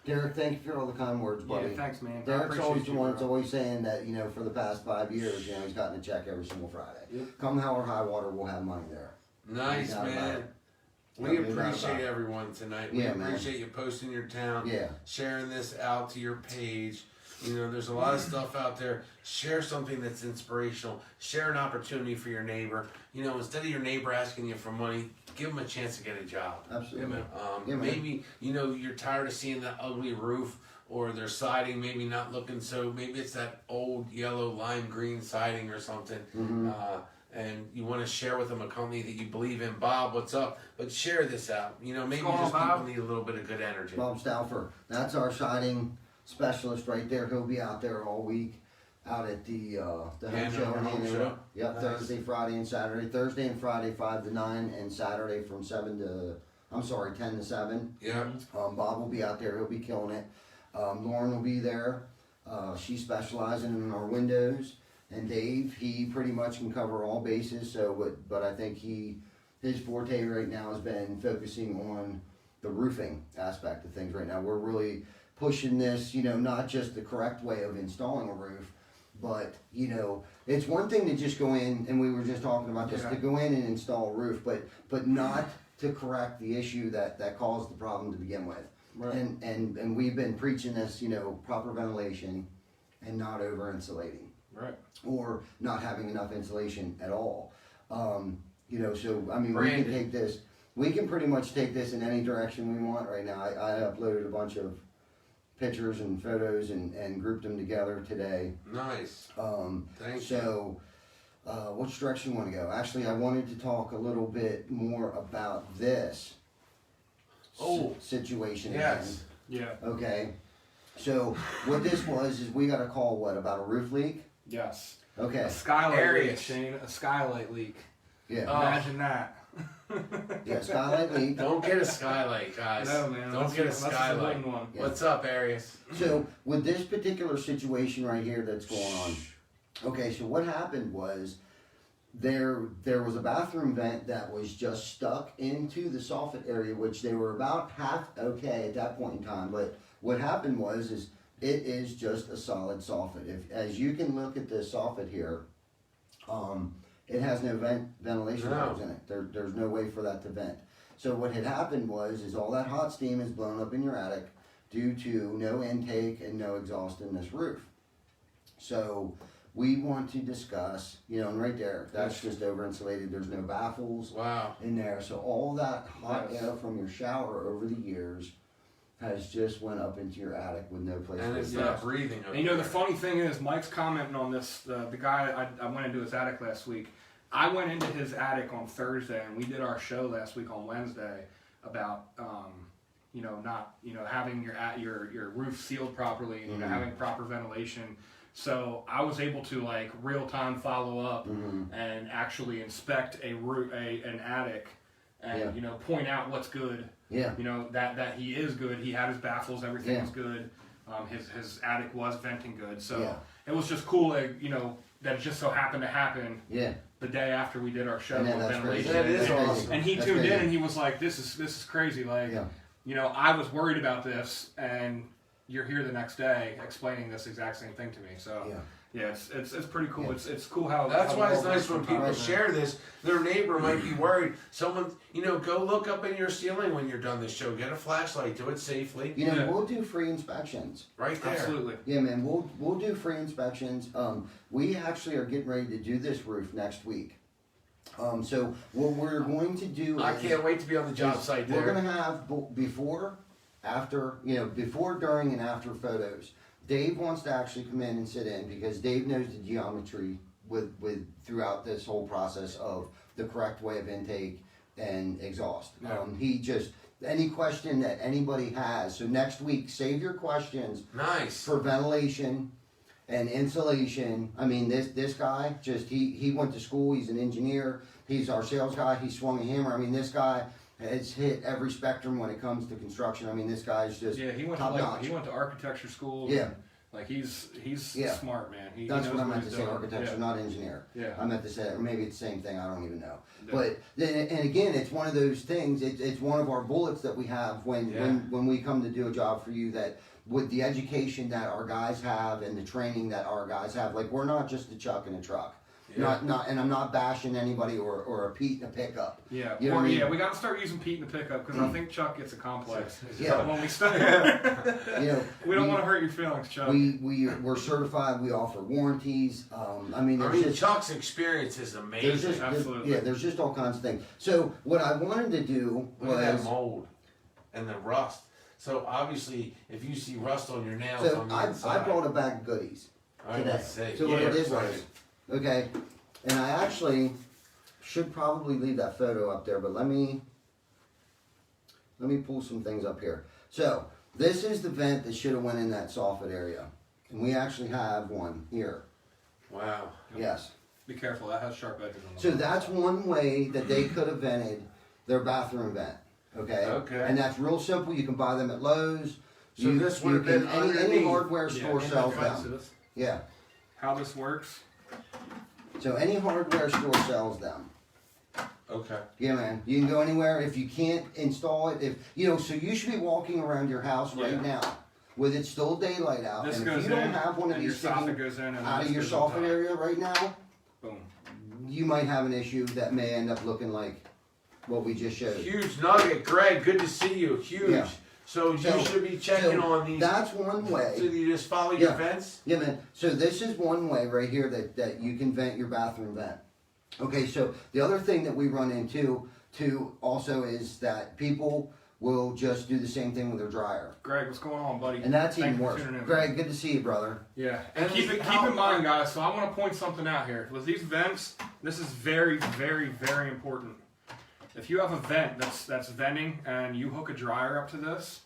Derek, thank you for all the kind words, buddy. Yeah, thanks, man. I Derek's appreciate always the you, one that's bro. always saying that, for the past 5 years, he's gotten a check every single Friday. Yep. Come hell or high water, we'll have money there. Nice, No doubt about man. it. We No doubt about appreciate it. everyone tonight. We Yeah, man. appreciate you posting your town, Yeah. sharing this out to your page. There's a lot of stuff out there. Share something that's inspirational. Share an opportunity for your neighbor. Instead of your neighbor asking you for money, give them a chance to get a job. Absolutely. man. Yeah, man. Maybe, you're tired of seeing that ugly roof or their siding maybe not looking so, maybe it's that old yellow lime green siding or something. Mhm. And you want to share with them a company that you believe in. Bob, what's up? But share this out. Maybe going on, just people Bob? need a little bit of good energy. Bob Stauffer, that's our siding specialist right there. He'll be out there all week, out at the home show. Home show. Yep, Nice. Thursday, Friday, and Saturday. Thursday and Friday 5 to 9, and Saturday from 10 to 7. Yeah. Bob will be out there. He'll be killing it. Lauren will be there. She's specializing in our windows. And Dave, he pretty much can cover all bases. But I think his forte right now has been focusing on the roofing aspect of things right now. We're really pushing this, not just the correct way of installing a roof, but, it's one thing to just go in, and we were just talking about this, Yeah. to go in and install a roof, but not to correct the issue that caused the problem to begin with. Right. And we've been preaching this, proper ventilation and not over insulating Right. or not having enough insulation at all. You know, so I mean, Branded. we can take this. We can pretty much take this in any direction we want right now. I uploaded a bunch of pictures and photos and grouped them together today. Nice. Thank you. So, which direction you want to go? Actually, I wanted to talk a little bit more about this situation. Yes. Yeah. Again. Okay. So, what this was is we got a call, about a roof leak? Yes. Okay. A skylight Areas. leak, Shane. A skylight leak. Yeah. Imagine that. Yeah, skylight leak. Don't get a skylight, guys. No, man. Don't get a that's skylight. wooden one. Yeah. What's up, Arius? So, with this particular situation right here that's going on, okay, so what happened was there was a bathroom vent that was just stuck into the soffit area, which they were about half okay at that point in time. But what happened was it is just a solid soffit. As you can look at this soffit here, it has no ventilation valves in it. There's no way for that to vent. So what had happened was all that hot steam is blown up in your attic due to no intake and no exhaust in this roof. So we want to discuss, and right there, that's just over insulated. There's no baffles in there. So all that hot air from your shower over the years has just went up into your attic with no place And to it's go. not breathing. And the funny thing is, Mike's commenting on this. The guy I went into his attic last week. I went into his attic on Thursday, and we did our show last week on Wednesday about not having your roof sealed properly and having proper ventilation. So I was able to real time follow up and actually inspect an attic and point out what's good. Yeah. That he is good. He had his baffles, everything was good. His attic was venting good. So it was just cool that it just so happened to happen. Yeah. The day after we did our show And on that's ventilation. crazy. That is awesome. And he That's tuned crazy. in and he was like, "This is crazy." I was worried about this, and you're here the next day explaining this exact same thing to me. So it's pretty cool. Yeah. It's cool how. That's how why it's well nice when people Right. share this. Their neighbor might be worried. Someone, go look up in your ceiling when you're done this show. Get a flashlight. Do it safely. We'll do free inspections. Right there. Absolutely. Yeah, man, we'll do free inspections. We actually are getting ready to do this roof next week. So what we're going to do I is can't wait to be on the job site we're there. going to have before, after, before, during, and after photos. Dave wants to actually come in and sit in because Dave knows the geometry with throughout this whole process of the correct way of intake and exhaust. Yeah. He just any question that anybody has. So next week, save your questions Nice. for ventilation and insulation. I mean, this guy he went to school. He's an engineer. He's our sales guy. He swung a hammer. I mean, this guy has hit every spectrum when it comes to construction. I mean, this guy's just Yeah, he went top to notch. he went to architecture school. Yeah. He's Yeah. smart, man. He That's knows what I meant to he's say, doing. architecture, Yeah. not engineer. Yeah. I meant to say, or maybe it's the same thing, I don't even know. Yeah. But, and again, it's one of those things, it's one of our bullets that we have when we come to do a job for you, that with the education that our guys have and the training that our guys have, we're not just a chuck in a truck. Yeah. And I'm not bashing anybody or a Pete in a pickup. Yeah, You know what I mean? we got to start using Pete in the pickup because I think Chuck gets a complex. Yeah. But when we start, we don't want to hurt your feelings, Chuck. We're certified, we offer warranties. There's just Chuck's experience is There's amazing. just, Absolutely. there's just all kinds of things. So what I wanted to do Look at that was, mold and the rust. So obviously, if you see rust on your nails so on the I inside, brought a bag of goodies all right, today. let's see. So what I did right. was, okay, and I actually should probably leave that photo up there, but let me pull some things up here. So this is the vent that should have went in that soffit area, and we actually have one here. Wow. Yes. Be careful, that has sharp edges on the So bottom. that's one way that they could have vented their bathroom vent. Okay. Okay. And that's real simple. You can buy them at Lowe's. So this would have been any underneath. hardware store Yeah, sells okay. them. Yeah. How this works? So any hardware store sells them. Okay. Yeah, man. You can go anywhere. If you can't install it, so you should be walking around your house right Yeah. now with it still daylight out. This And goes if you don't in, have one of and your these soffit sticking goes in, and out of this your goes on soffit top. area right now, Boom. you might have an issue that may end up looking like what we just showed. Huge nugget, Greg. Good to see you. Huge. Yeah. So you should be checking on these. That's one way. So you just follow your Yeah. fence. Yeah, man. So this is one way right here that you can vent your bathroom vent. Okay, so the other thing that we run into too also is that people will just do the same thing with their dryer. Greg, what's going on, buddy? And that's Thank even you for worse. tuning in. Greg, good to see you, brother. Yeah, and keep in mind, guys. So I want to point something out here. With these vents, this is very, very, very important. If you have a vent that's venting and you hook a dryer up to this,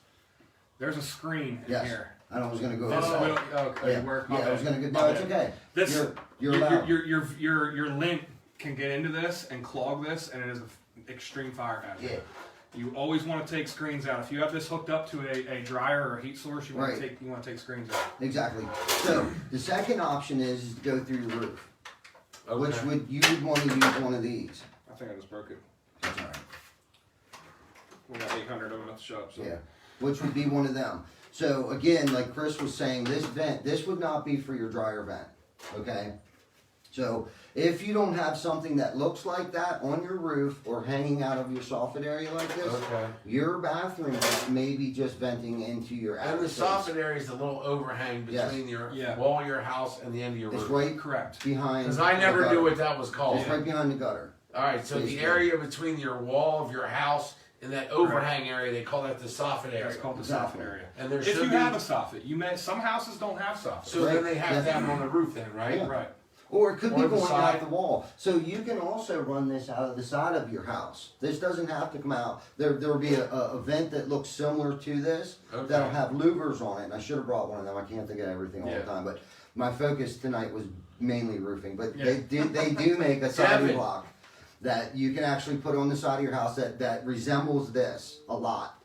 there's a screen in here. I was going to go. This will, okay, Yeah, I was going to go. No, it's okay. This you're allowed. your lint can get into this and clog this, and it is an extreme fire hazard. Yeah. You always want to take screens out. If you have this hooked up to a dryer or a heat source, you want to take screens out. Exactly. So the second option is to go through your roof, which you would want to use one of these. I think I just broke it. That's all right. We got 800 of them at the shop. So. Yeah, which would be one of them. So again, like Chris was saying, this would not be for your dryer vent. Okay. So if you don't have something that looks like that on your roof or hanging out of your soffit area like this, your bathroom vent may be just venting into your attic. And the soffit area is a little overhang between your wall of your house and the end of your roof. It's right correct behind. Because I never knew what that was called. It's right behind the gutter. All right, so the area between your wall of your house and that overhang area, they call that the soffit area. It's called the soffit area. And there if you have a soffit, some houses don't have soffits. So then they have that on the roof, then, right? Yeah. Right. Or it could be going out the wall. So you can also run this out of the side of your house. This doesn't have to come out. There will be a vent that looks similar to this that'll have louvers on it. And I should have brought one of them. I can't think of everything all the time. But my focus tonight was mainly roofing. But they do make a siding block that you can actually put on the side of your house that resembles this a lot.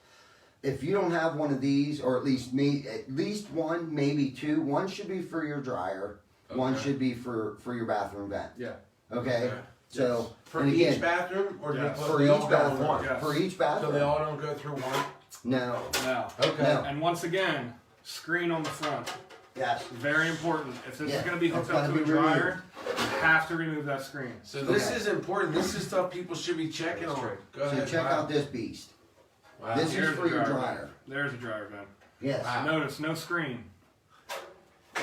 If you don't have one of these, or at least one, maybe two, one should be for your dryer. One should be for your bathroom vent. Yeah. Okay. So for each bathroom, or for each bathroom. Yes. For each bathroom. So they all don't go through one. No. Okay. No. And once again, screen on the front. Yes. Very important. If this is going to be hooked That's up to a dryer, you have to remove that screen. So this is important. This is stuff people should be checking on. Go ahead. So check out this beast. Wow. This is for your dryer. There's a dryer vent. Yes. Wow. Notice no screen.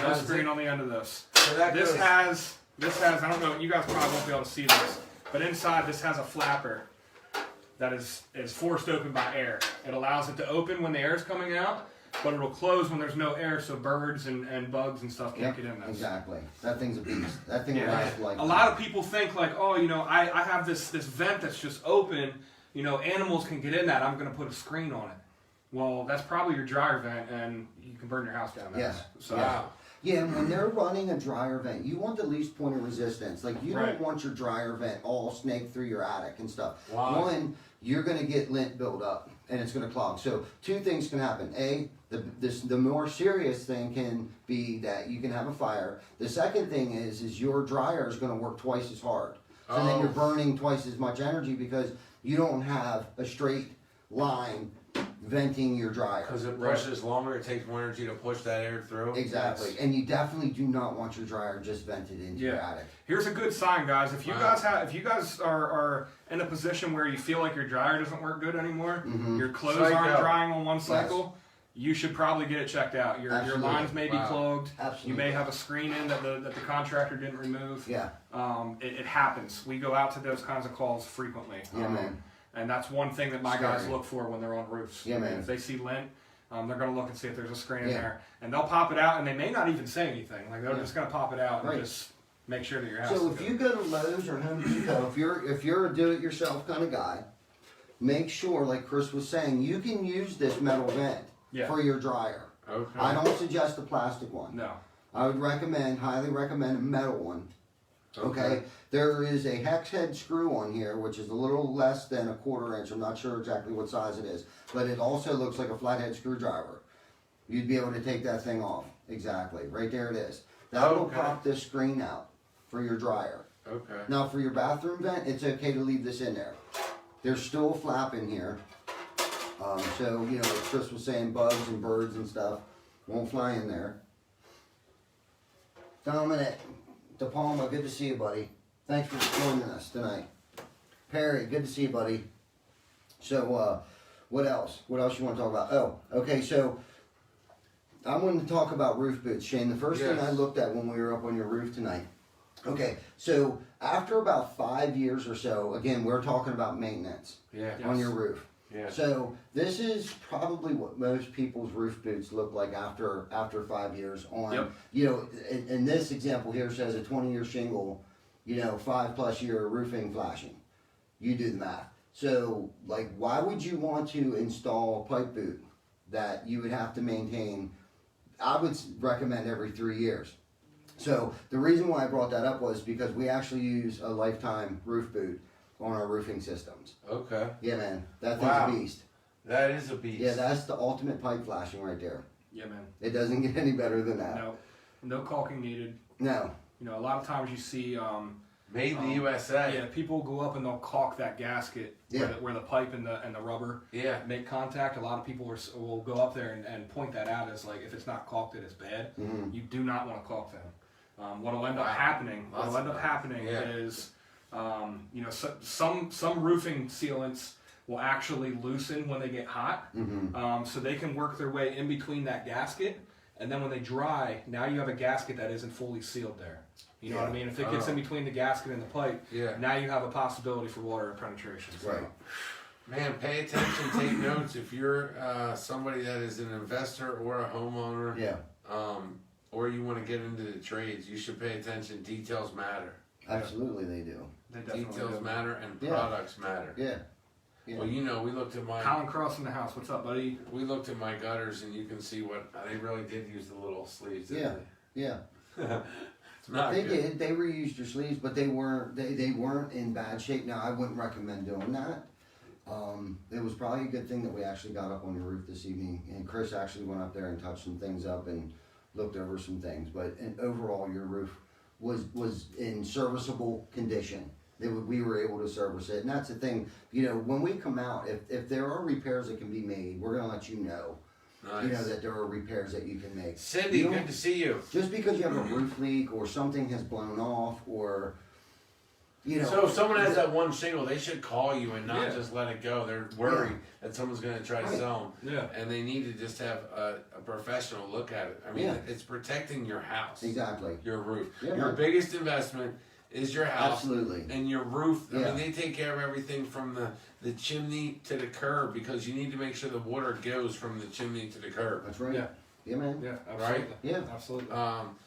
No screen on the end of this. So This has. I don't know. You guys probably won't be able to see this, but inside this has a flapper that is forced open by air. It allows it to open when the air is coming out, but it'll close when there's no air, so birds and bugs and stuff can't get in this. Exactly. That thing's a beast. That thing lasts like. A lot of people think like, oh, I have this vent that's just open. Animals can get in that. I'm going to put a screen on it. Well, that's probably your dryer vent, and you can burn your house down. Yes. So. Yeah, and when they're running a dryer vent, you want the least point of resistance. Like, you don't want your dryer vent all snaked through your attic and stuff. Wow. One, you're going to get lint build up, and it's going to clog. So, two things can happen. A, the more serious thing can be that you can have a fire. The second thing is your dryer is going to work twice as hard. So then you're burning twice as much energy because you don't have a straight line venting your dryer. Because it brushes longer, it takes more energy to push that air through. Exactly. Yes. And you definitely do not want your dryer just vented into your attic. Here's a good sign, guys. If you guys are in a position where you feel like your dryer doesn't work good anymore, your clothes aren't drying on one cycle, you should probably get it checked out. Your lines may be clogged. Absolutely. You may have a screen in that the contractor didn't remove. Yeah. It happens. We go out to those kinds of calls frequently. Yeah, man. And that's one thing that my guys look for when they're on roofs. Yeah, man. If they see lint, they're going to look and see if there's a screen in there. And they'll pop it out, and they may not even say anything. Like, they're just going to pop it out and just make sure that your house So is if good. you go to Lowe's or Home Depot, if you're a do-it-yourself kind of guy, make sure, like Chris was saying, you can use this metal vent for your dryer. Okay. I don't suggest a plastic one. No. I would highly recommend a metal one. Okay. There is a hex head screw on here, which is a little less than a 1/4 inch. I'm not sure exactly what size it is, but it also looks like a flathead screwdriver. You'd be able to take that thing off. Exactly. Right there it is. That will pop this screen out for your dryer. Okay. Now for your bathroom vent, it's okay to leave this in there. There's still a flap in here. So, like Chris was saying, bugs and birds and stuff won't fly in there. Dominic De Palma, good to see you, buddy. Thanks for joining us tonight. Perry, good to see you, buddy. So, what else? What else you want to talk about? Oh, okay, so I wanted to talk about roof boots. Shane, the first thing I looked at when we were up on your roof tonight Okay, so after about 5 years or so, again, we're talking about maintenance on your roof. Yeah. So this is probably what most people's roof boots look like after 5 years on. Yep. You know, in this example here says a 20-year shingle, you know, 5+ year roofing flashing. You do the math. So, like, why would you want to install a pipe boot that you would have to maintain? I would recommend every 3 years. So the reason why I brought that up was because we actually use a lifetime roof boot on our roofing systems. Okay. Yeah, man, that thing's Wow. a beast. That is a beast. Yeah, that's the ultimate pipe flashing right there. Yeah, man. It doesn't get any better than that. No caulking needed. No. You know, a lot of times you see, Made in the USA. yeah, people go up and they'll caulk that gasket where the pipe and the rubber make contact. A lot of people will go up there and point that out as like if it's not caulked, it is bad. Mm-hmm. You do not want to caulk them. What'll end up happening? Is, you know, some roofing sealants will actually loosen when they get hot, so they can work their way in between that gasket, and then when they dry, now you have a gasket that isn't fully sealed there. You know what I mean? If it gets in between the gasket and the pipe, now you have a possibility for water penetration. So. Right. Man, pay attention, take notes. If you're somebody that is an investor or a homeowner, or you want to get into the trades, you should pay attention. Details matter. Absolutely, they do. Details matter and products matter. Yeah. Well, you know, we looked at my Colin Cross in the house. What's up, buddy? we looked at my gutters, and you can see what they really did use the little sleeves. Didn't Yeah. they? It's not They good. did. They reused your sleeves, but they weren't in bad shape. Now I wouldn't recommend doing that. It was probably a good thing that we actually got up on your roof this evening, and Chris actually went up there and touched some things up and looked over some things. But overall, your roof was in serviceable condition. We were able to service it, and that's the thing. You know, when we come out, if there are repairs that can be made, we're gonna let you know. Nice. You know that there are repairs that you can make. Cindy, good to see you. Just because you have a roof leak or something has blown off, or you know. So if someone has that one shingle, they should call you and not just let it go. They're worried that someone's going to try to sell them. Yeah. And they need to just have a professional look at it. I mean, it's protecting your house. Exactly. Your roof. Yeah, your man. biggest investment is your house. Absolutely. And your roof. I Yeah. mean, they take care of everything from the chimney to the curb because you need to make sure the water goes from the chimney to the curb. That's right. Yeah. Yeah, man. Yeah, absolutely. Yeah. Absolutely.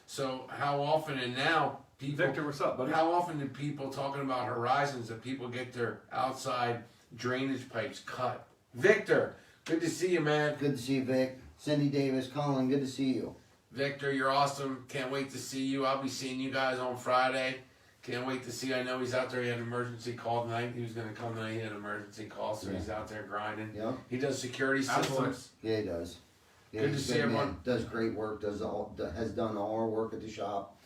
So how often, and now people, Victor, what's up, buddy? how often do people talking about horizons that people get their outside drainage pipes cut? Victor, good to see you, man. Good to see you, Vic. Cindy Davis, Colin, good to see you. Victor, you're awesome. Can't wait to see you. I'll be seeing you guys on Friday. Can't wait to see. I know he's out there. He had an emergency call tonight. He was going to come tonight. He had an emergency call, so he's out there grinding. Yeah. He does security Absolutely. systems. Yeah, he does. Yeah, Good he's to a see man. everyone. Does great work. Has done all our work at the shop.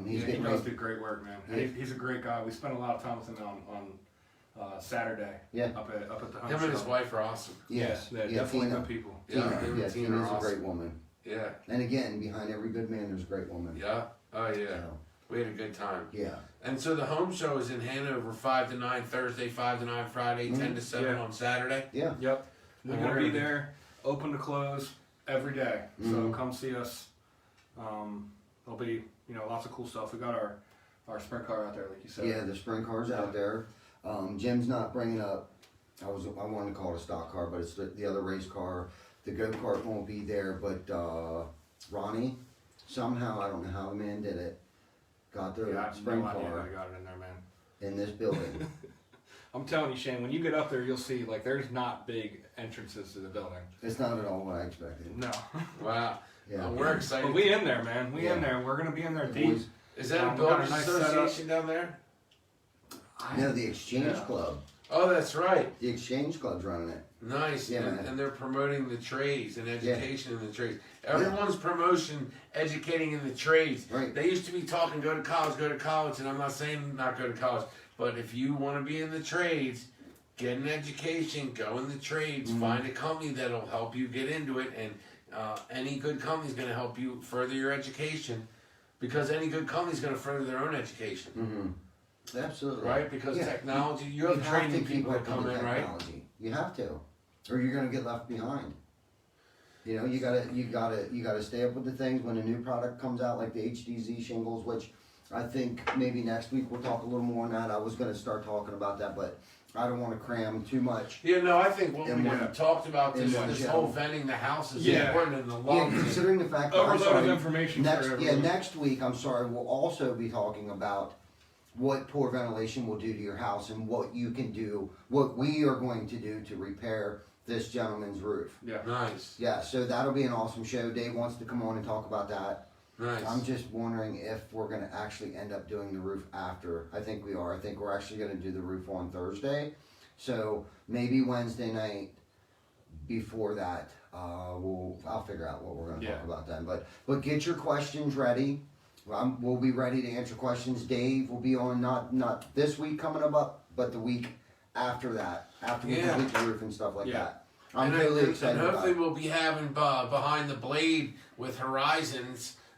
He's He getting does ready. do great work, man. Yeah. He's a great guy. We spent a lot of time with him on Saturday. Yeah. Up at the home Him and his show. wife are awesome. Yes. Yeah, Yeah, definitely Tina. good people. Yeah, Tina. him Yeah, and Tina Tina's are a great awesome. woman. Yeah. And again, behind every good man, there's a great woman. Yeah. Oh, yeah. So, We had a good time. yeah. And so the home show is in Hanover, 5 to 9 Thursday, 5 to 9 Friday, 10 to 7 Yeah. on Saturday. Yeah. Yep. We're And gonna we're be gonna- there, open to close, every day. So Mhm. come see us. There'll be lots of cool stuff. We got our sprint car out there, like you said. Yeah, the sprint car's out there. Jim's not bringing up. I wanted to call it a stock car, but it's the other race car. The go kart won't be there, but Ronnie somehow, I don't know how the man did it, got the Yeah, I have sprint no idea how car I got it in there, man. in this building. I'm telling you, Shane, when you get up there, you'll see like there's not big entrances to the building. It's not at all what I expected. No. Wow. Yeah. We're excited. But we in there, man. We in Yeah. there. We're gonna be in there The deep. boys- Is that a we got a builders nice association down there? No, the Exchange Yeah. Club. Oh, that's right. The Exchange Club's running it. Nice. Yeah, and, man. and they're promoting the trades and education in the trades. Everyone's promotion, educating in the trades. Right. They used to be talking, go to college, and I'm not saying not go to college, but if you want to be in the trades, get an education, go in the trades, find a company that'll help you get into it, and any good company is going to help you further your education, because any good company is going to further their own education. Mm-hmm. Absolutely. Right? Because Yeah. technology, you have to training keep people that up with come the in, right? technology. You have to, or you're gonna get left behind. You know, you gotta stay up with the things when a new product comes out, like the HDZ shingles, which I think maybe next week we'll talk a little more on that. I was gonna start talking about that, but I don't wanna cram too much. Yeah, no, I think what And we what- talked about this, and what this Joe- whole venting the house is Yeah. important in the Yeah, long term. considering the fact that I'm Overload of sorry, information next, for yeah, everyone. next week, I'm sorry, we'll also be talking about what poor ventilation will do to your house and what you can do, what we are going to do to repair this gentleman's roof. Yeah. Nice, Yeah, so that'll be an awesome show. Dave wants to come on and talk about that. nice. I'm just wondering if we're gonna actually end up doing the roof after. I think we are. I think we're actually gonna do the roof on Thursday. So maybe Wednesday night before that, I'll figure out what we're gonna Yeah. talk about then. But get your questions ready. We'll be ready to answer questions. Dave will be on not this week coming up, but the week after that, after we Yeah. complete the roof and stuff like Yeah. that. I'm and really and excited about hopefully it. we'll be having Behind the Blade with Horizon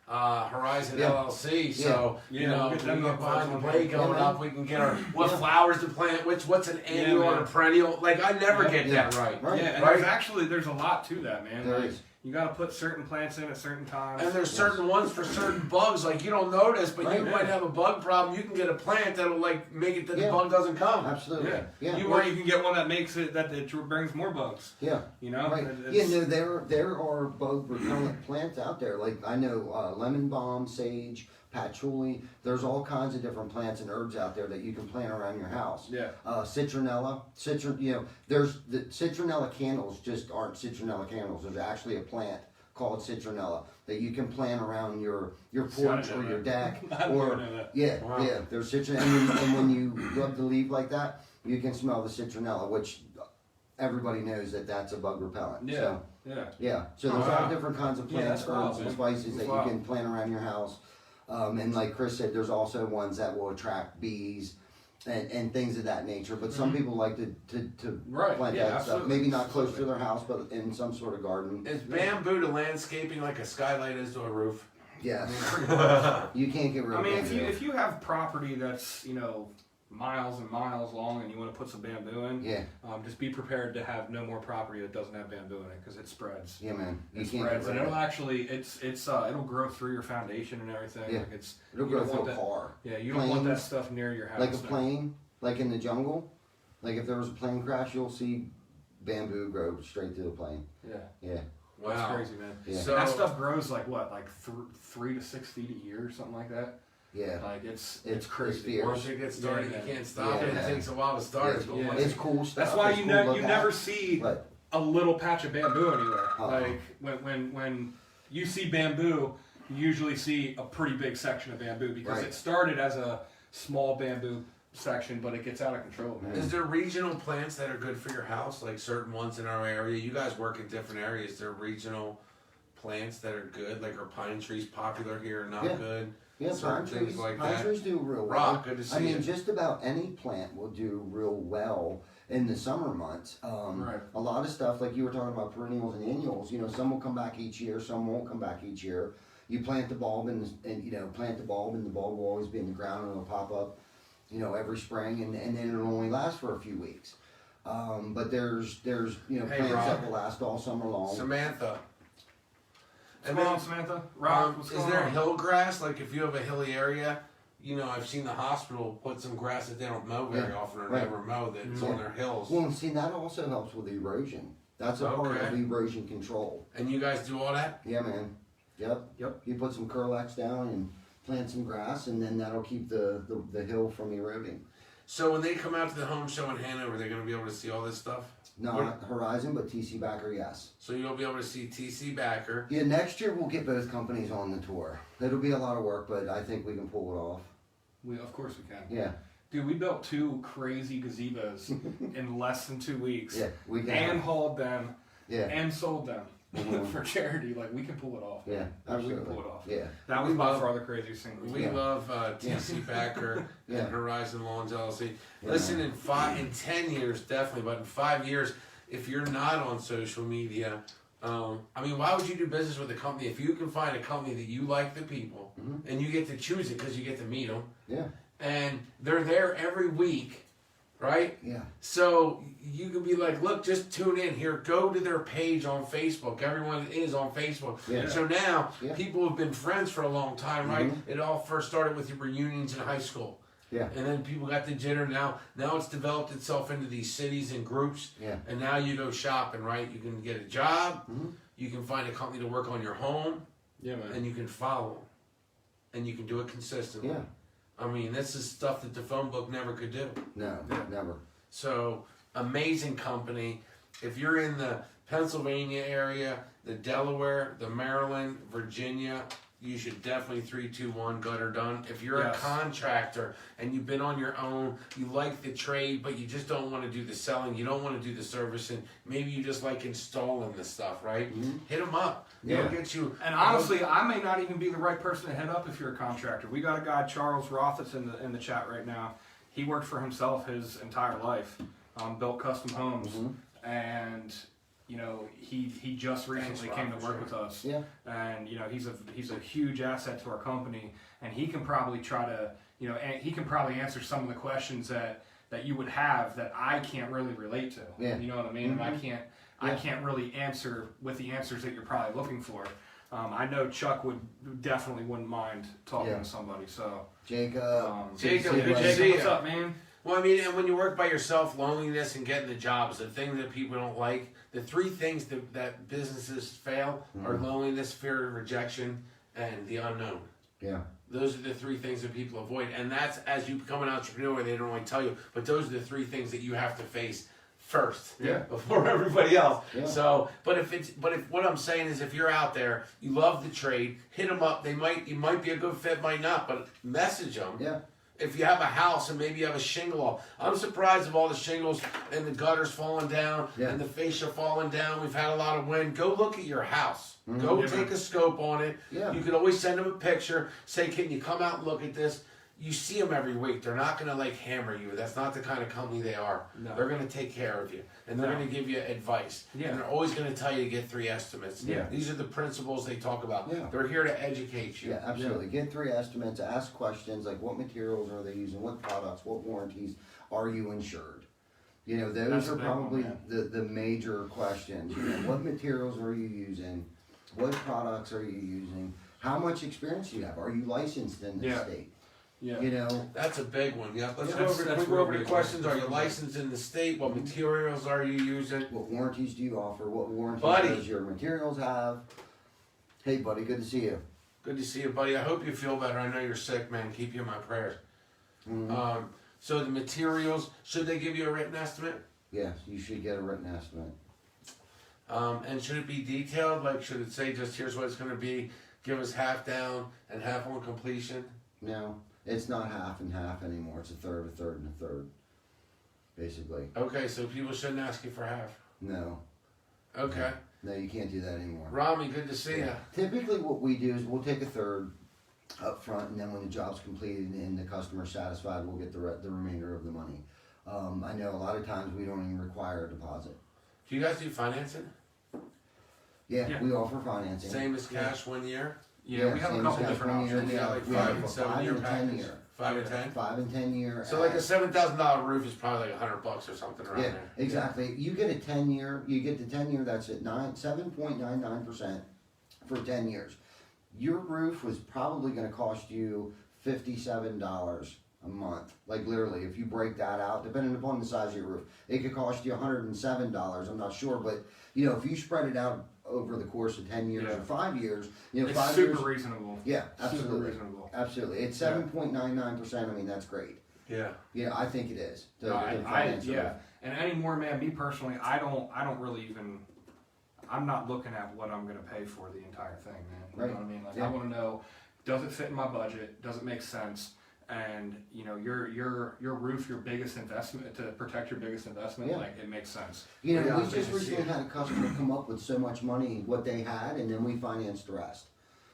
Yeah. LLC. So Yeah, you know, we'll we get them get up Behind the on Blade there. going Yeah, up. We can get our what Yeah. flowers to plant. What's an annual man. and a perennial? Like I never Yeah. get Yeah. that right. Right. Yeah, and Right. there's a lot to that, man. There Like, is. you got to put certain plants in at certain times. And there's certain ones for certain bugs, like you don't notice, but Right. you might have a bug problem. You can get a plant that'll like make it that Yeah. the bug doesn't come. Absolutely. Yeah. Yeah. Or you can get one that makes it that it brings more bugs. Yeah. You know. Right. It's- Yeah, no, there are bug repellent plants out there. Like I know lemon balm, sage, patchouli. There's all kinds of different plants and herbs out there that you can plant around your house. Yeah. Citronella, there's the citronella candles just aren't citronella candles. There's actually a plant called citronella that you can plant around your See, I porch didn't or know your that. deck I didn't or even know that. yeah, Wow. yeah. There's citronella, and when you rub the leaf like that, you can smell the citronella, which everybody knows that's a bug repellent. Yeah. So, Yeah. yeah, so there's Wow. all different kinds of Yeah, plants, that's wild, herbs, and man. spices that That's you wild. can plant around your house. And like Chris said, there's also ones that will attract bees and things of that nature. But some people like to Right, plant yeah, that stuff. absolutely. Maybe not close to their house, but in some sort of garden. Is bamboo to landscaping like a skylight is to a roof? Yes, Pretty much. you can't get rid I of mean, bamboo. if you have property that's miles and miles long and you want to put some bamboo in, Yeah, just be prepared to have no more property that doesn't have bamboo in it because it spreads. yeah, man. You It can't spreads, get and rid of it'll it. actually it'll grow through your foundation and everything. Yeah. Like It'll you grow don't through want a that- car. Yeah, you don't want that Planes, stuff near your house. Like a no. plane, like in the jungle. Like if there was a plane crash, you'll see bamboo grow straight through the plane. Yeah, Yeah, Wow. that's crazy, man. yeah, So that stuff grows like what, like 3 to 6 feet a year, or something like that. yeah. Like it's It's crazy. fierce. Once it gets started, Yeah, you can't stop it. yeah. It takes a while to start. Yeah. But Yeah. once It's cool stuff. That's why It's you cool to look never at, see but a little patch of bamboo anywhere. Uh-uh. Like when you see bamboo, you usually see a pretty big section of bamboo because Right. it started as a small bamboo section, but it gets out of control, man. Is there regional plants that are good for your house, like certain ones in our area? You guys work in different areas. Is there regional plants that are good? Like are pine trees popular here or not Yeah. good? yeah, certain pine things trees, like pine that. trees do real well. Rock, good to see I mean, you. just about any plant will do real well in the summer months. Right. A lot of stuff, like you were talking about perennials and annuals, some will come back each year, some won't come back each year. You plant the bulb and plant the bulb and the bulb will always be in the ground and it'll pop up, every spring and then it'll only last for a few weeks. But there's plants Rob. that will last all summer long. Samantha. What's And going then, on, Samantha? Rob, what's is going there on? hill grass? Like if you have a hilly area, I've seen the hospital put some grass that they don't mow very Yeah, often or right. never mow that's Yeah. on their hills. Well, and see, that also helps with erosion. That's a part Okay. of erosion control. And you guys do all that? Yeah, man. Yep. Yep. You put some curlex down and plant some grass, and then that'll keep the hill from eroding. So when they come out to the home show in Hanover, they're going to be able to see all this stuff? Not Horizon, but TC Backer, yes. So you'll be able to see TC Backer. Yeah, next year we'll get both companies on the tour. It'll be a lot of work, but I think we can pull it off. Of course we can. Yeah, Dude, we built 2 crazy gazebos in less than 2 weeks. yeah, we can. And hauled them Yeah, and sold them Mhm. for charity. Like, we can pull it off. yeah, Like, we absolutely. can pull it off. Yeah, That was We by love- far the craziest thing we We did. love TC Backer Yeah. and Horizon Lawns LLC. Yeah. Listen, in 10 years, definitely, but in 5 years, if you're not on social media, why would you do business with a company if you can find a company that you like the people Mhm. and you get to choose it because you get to meet them yeah, and they're there every week right? Yeah. So you can be like, look, just tune in here. Go to their page on Facebook. Everyone is on Facebook. Yeah. So now Yeah. people have been friends for a long time, right? Mhm. It all first started with your reunions in high school. Yeah. And then people got the jitter. Now it's developed itself into these cities and groups. Yeah. And now you go shopping, right? You can get a job. Mhm. You can find a company to work on your home. Yeah, man. And you can follow them. And you can do it consistently. Yeah. I mean, this is stuff that the phone book never could do. No, never. So, amazing company. If you're in the Pennsylvania area, the Delaware, the Maryland, Virginia, you should definitely 321 Gutter Done. If you're Yes. a contractor and you've been on your own, you like the trade, but you just don't want to do the selling, you don't want to do the servicing, maybe you just like installing the stuff, right? Hit them up. Yeah. They'll get you. And honestly, I may not even be the right person to head up if you're a contractor. We got a guy, Charles Roth, that's in the chat right now. He worked for himself his entire life, built custom homes, and you know he just recently came to work with us. Yeah. And you know he's a huge asset to our company, and he can probably he can probably answer some of the questions that you would have that I can't really relate to. Yeah. You know what I mean? And I can't really answer with the answers that you're probably looking for. I know Chuck wouldn't mind talking to somebody. So Jacob. Jacob, good to good see to you. see what's ya. up, man? Well, I mean, and when you work by yourself, loneliness and getting the jobs, the thing that people don't like, the three things that businesses fail are loneliness, fear of rejection, and the unknown. Yeah. Those are the three things that people avoid. And that's, as you become an entrepreneur, they don't really tell you, but those are the three things that you have to face first. Yeah. Before everybody else. Yeah. So, but if what I'm saying is, if you're out there, you love the trade, hit them up. You might be a good fit, might not, but message them. Yeah. If you have a house and maybe you have a shingle off, I'm surprised of all the shingles and the gutters falling down and the fascia falling down. We've had a lot of wind. Go look at your house. Go take a scope on it. Yeah. You can always send them a picture. Say, can you come out and look at this? You see them every week. They're not going to like hammer you. That's not the kind of company they are. No. They're going to take care of you. And they're going to give you advice. Yeah. And they're always going to tell you to get 3 estimates. Yeah. These are the principles they talk about. Yeah. They're here to educate you. Yeah, absolutely. Get 3 estimates, ask questions like what materials are they using, what products, what warranties, are you insured? You know, those That's are a big probably one, the major questions. You know, what materials are you using? What products are you using? How much experience do you have? Are you licensed in the state? Yeah. You know, That's a big one. Yeah, let's Yeah, go that's- over. that's Can we go over real the big. questions? Are you licensed in the state? What materials are you using? what warranties do you offer? What warranties Buddy. does your materials have? Hey, buddy, good to see you. Good to see you, buddy. I hope you feel better. I know you're sick, man. Keep you in my prayers. So the materials, should they give you a written estimate? Yes, you should get a written estimate. And should it be detailed? Like, should it say just here's what it's going to be? Give us half down and half on completion. No, it's not half and half anymore. It's a third, and a third. Basically. Okay, so people shouldn't ask you for half. No. Okay. No, you can't do that anymore. Rami, good to see you. Typically what we do is we'll take a third up front, and then when the job's completed and the customer's satisfied, we'll get the remainder of the money. I know a lot of times we don't even require a deposit. Do you guys do financing? Yeah. We offer financing. Same as cash 1 year? Yeah, we have a same couple as different 1 year. options. We Yeah, have, like we 5 have and a 7 5 year and 10 package. year. 5 and 10? 5 and 10 year. So like a $7,000 roof is probably like $100 or something around Yeah, there. exactly. You get a 10 year. You get the 10 year. That's at 7.99% for 10 years. Your roof was probably going to cost you $57 a month. Like literally, if you break that out, depending upon the size of your roof, it could cost you $107. I'm not sure, but you know, if you spread it out over the course of 10 years or 5 years, you know, It's 5 super years. reasonable. Yeah, Super absolutely. reasonable. Absolutely. It's 7.99%. I mean, that's great. Yeah. Yeah, I think it is. To And your roof. anymore, man, me personally, I don't really even, I'm not looking at what I'm gonna pay for the entire thing, man. You Right. know what I mean? Like Yeah. I wanna know, does it fit in my budget? Does it make sense? And you know, your roof, your biggest investment to protect your biggest investment, Yeah. like it makes sense. You know, Yeah, we I just can see recently it. had a customer come up with so much money, what they had, and then we financed the rest.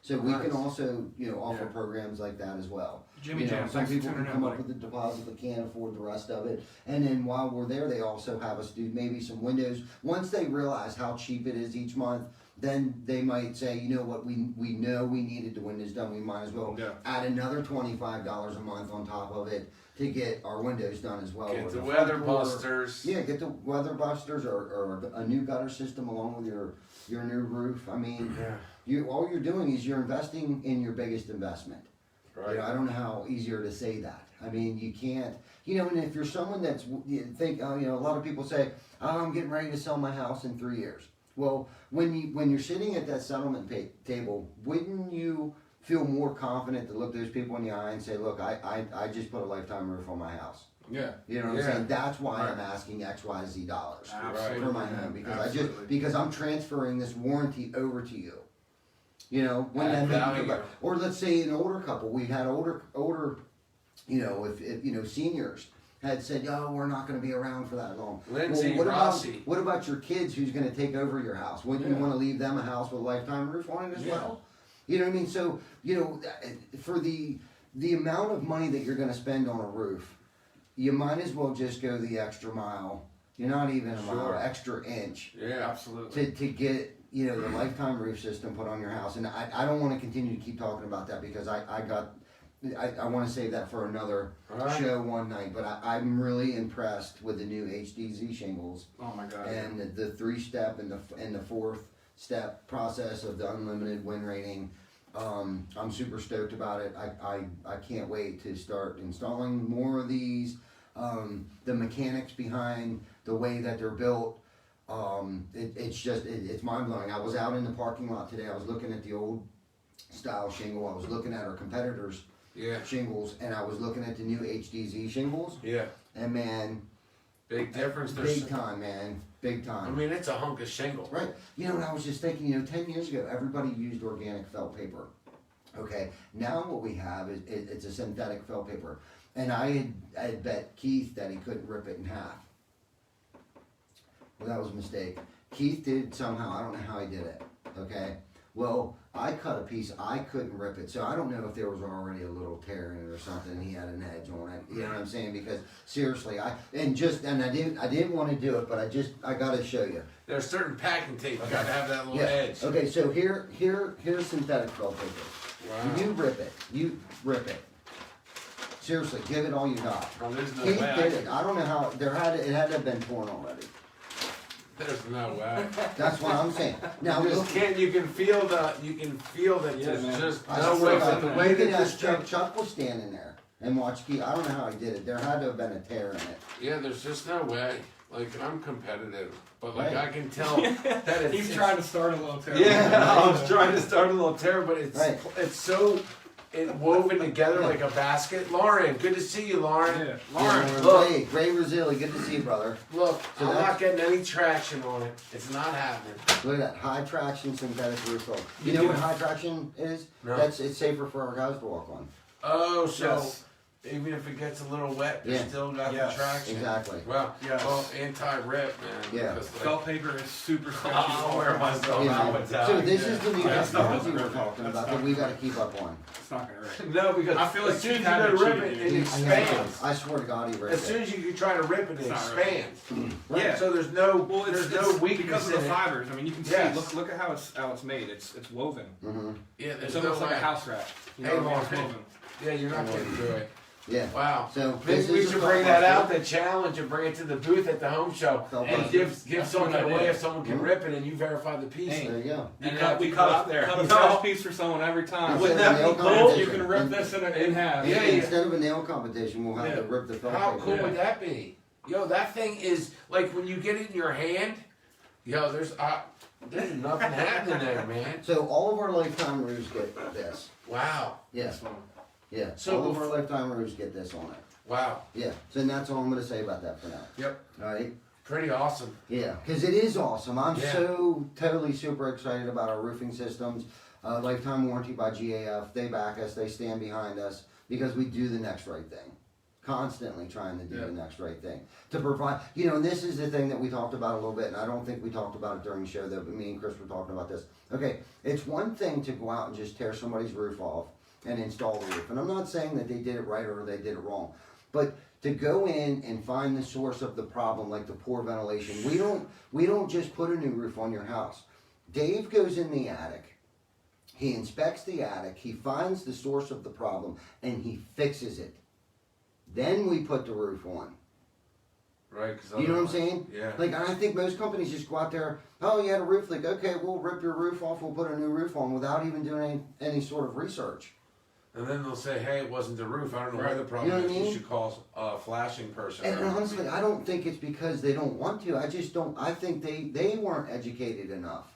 So we Nice. can also, you know, offer Yeah. programs like that as well. Jimmy You know, Jam, some thanks for people can tuning in, come up buddy. with a deposit that can't afford the rest of it. And then while we're there, they also have us do maybe some windows. Once they realize how cheap it is each month, then they might say, you know what, we know we needed the windows done. We might as well Yeah. add another $25 a month on top of it to get our windows done as well. Get or the front weather door. busters. Yeah, get the weather busters or a new gutter system along with your new roof. I mean, all you're doing is you're investing in your biggest investment. Right. You know, I don't know how easier to say that. I mean, you can't, you know, and if you're someone that's, you think, you know, a lot of people say, oh, I'm getting ready to sell my house in 3 years. Well, when you're sitting at that settlement table, wouldn't you feel more confident to look those people in the eye and say, look, I just put a lifetime roof on my house. Yeah. You know what I'm saying? That's why I'm asking X, Y, Z dollars for my home, because because I'm transferring this warranty over to you. You know, when that maybe, or let's say an older couple, we had older, you know, if you know, seniors had said, oh, we're not going to be around for that long. Lindsay, well, Rossi. what about your kids who's going to take over your house? Wouldn't you want to leave them a house with a lifetime roof on it as well? You know what I mean? So, you know, for the amount of money that you're going to spend on a roof, you might as well just go the extra mile. You're not even a mile, extra inch. Yeah, absolutely. To get, you know, the lifetime roof system put on your house. And I don't want to continue to keep talking about that because I want to save that for another show one night. But I'm really impressed with the new HDZ shingles. Oh my God. And the 3-step and the 4th-step process of the unlimited win rating. I'm super stoked about it. I can't wait to start installing more of these. The mechanics behind the way that they're built, it's mind blowing. I was out in the parking lot today. I was looking at the old style shingle. I was looking at our competitors' shingles, and I was looking at the new HDZ shingles. Yeah. And man, big difference. Big time, man. Big time. I mean, it's a hunk of shingle. Right. You know, and I was just thinking, you know, 10 years ago, everybody used organic felt paper. Okay. Now what we have is it's a synthetic felt paper. And I had bet Keith that he couldn't rip it in half. Well, that was a mistake. Keith did somehow. I don't know how he did it. Okay. Well, I cut a piece. I couldn't rip it. So I don't know if there was already a little tear in it or something. He had an edge on it. You know what I'm saying? Because seriously, I didn't want to do it, but I got to show you. There's certain packing tape. You got to have that little edge. Okay. So here's synthetic felt paper. Wow. You rip it. Seriously, give it all you got. Oh, there's no Keith way. did it. I don't know how. It had to have been torn already. There's no way. That's what I'm saying. Now You look, can feel that there's man. just I no swear way to from the God, way you that can this ask Chuck. Chuck was standing there and watch Keith. I don't know how he did it. There had to have been a tear in it. Yeah, there's just no way. Like, I'm competitive, but like Right. I can tell that it's, He's trying to start a little tear. Yeah, I was trying to start a little tear, but it's so woven together like a basket. Lauren, good to see you, Lauren. Yeah. Lauren, look, Hey, Ray Rosili, good to see you, brother. look, So I'm that's- not getting any traction on it. It's not happening. Look at that high traction synthetic roof foam. You know what high traction is? No. It's safer for our guys to walk on. Oh, so Yes. even if it gets a little wet, you Yeah. still got Yes. the traction. Exactly. Well, Yes. anti-rip, man. Yeah. because, like, Felt paper is super sketchy. I'll wear myself Yeah. out with that. So this is the new Yeah. technology we're That's talking not about that we got to keep up on. It's not gonna rip. No, because I feel like as soon as you Keith had go to to rip cheat, it, it dude. expands. I swear to God, he ripped As soon it. as you try to rip it, it It's not right. expands. Right. Yeah. So there's no Well, there's it's no weakness because of in the it. fibers. I mean, you can Yes. see. Look at how it's made. It's woven. Mm-hmm. Yeah, there's It's no almost like way. a house wrap. You Hey, know, Lauren. it's woven. Yeah, you're not getting through it. Yeah. Wow. So Maybe this we is should the bring felt that out, buster. the challenge, and bring it to the booth at the home show, Felt and buster. give That's someone a good away idea. if someone can Mhm. rip it and you verify the piece. Hey. There you go. We And cut we cut a No. fresh piece for someone every time. Wouldn't Instead that of a be nail cool? You competition. can rip this in half. Yeah, Instead of a nail competition, we'll have to Yeah. rip the felt How paper. cool Yeah. would that be? Yo, that thing is like when you get it in your hand. Yo, there's nothing happening there, man. So all of our lifetime roofs get this. Wow, Yeah, yeah. So all of our lifetime roofs get this on it. wow, Yeah. So that's all I'm going to say about that for now. Yep. All right. pretty awesome. Yeah, because it is awesome. I'm Yeah. so totally super excited about our roofing systems. Lifetime warranty by GAF. They back us. They stand behind us because we do the next right thing. Constantly trying to do the next right thing. To provide, you know, and this is the thing that we talked about a little bit, and I don't think we talked about it during the show, though, but me and Chris were talking about this. Okay, it's one thing to go out and just tear somebody's roof off and install the roof. And I'm not saying that they did it right or they did it wrong. But to go in and find the source of the problem, like the poor ventilation, we don't just put a new roof on your house. Dave goes in the attic. He inspects the attic. He finds the source of the problem and he fixes it. then we put the roof on. Right. You know what I'm saying? Yeah. Like, I think most companies just go out there, oh, you had a roof leak. Okay, we'll rip your roof off. We'll put a new roof on without even doing any sort of research. And then they'll say, hey, it wasn't the roof. I don't know where the problem You know is. what I mean? You should call a flashing person. And honestly, I don't think it's because they don't want to. I just don't. I think they weren't educated enough.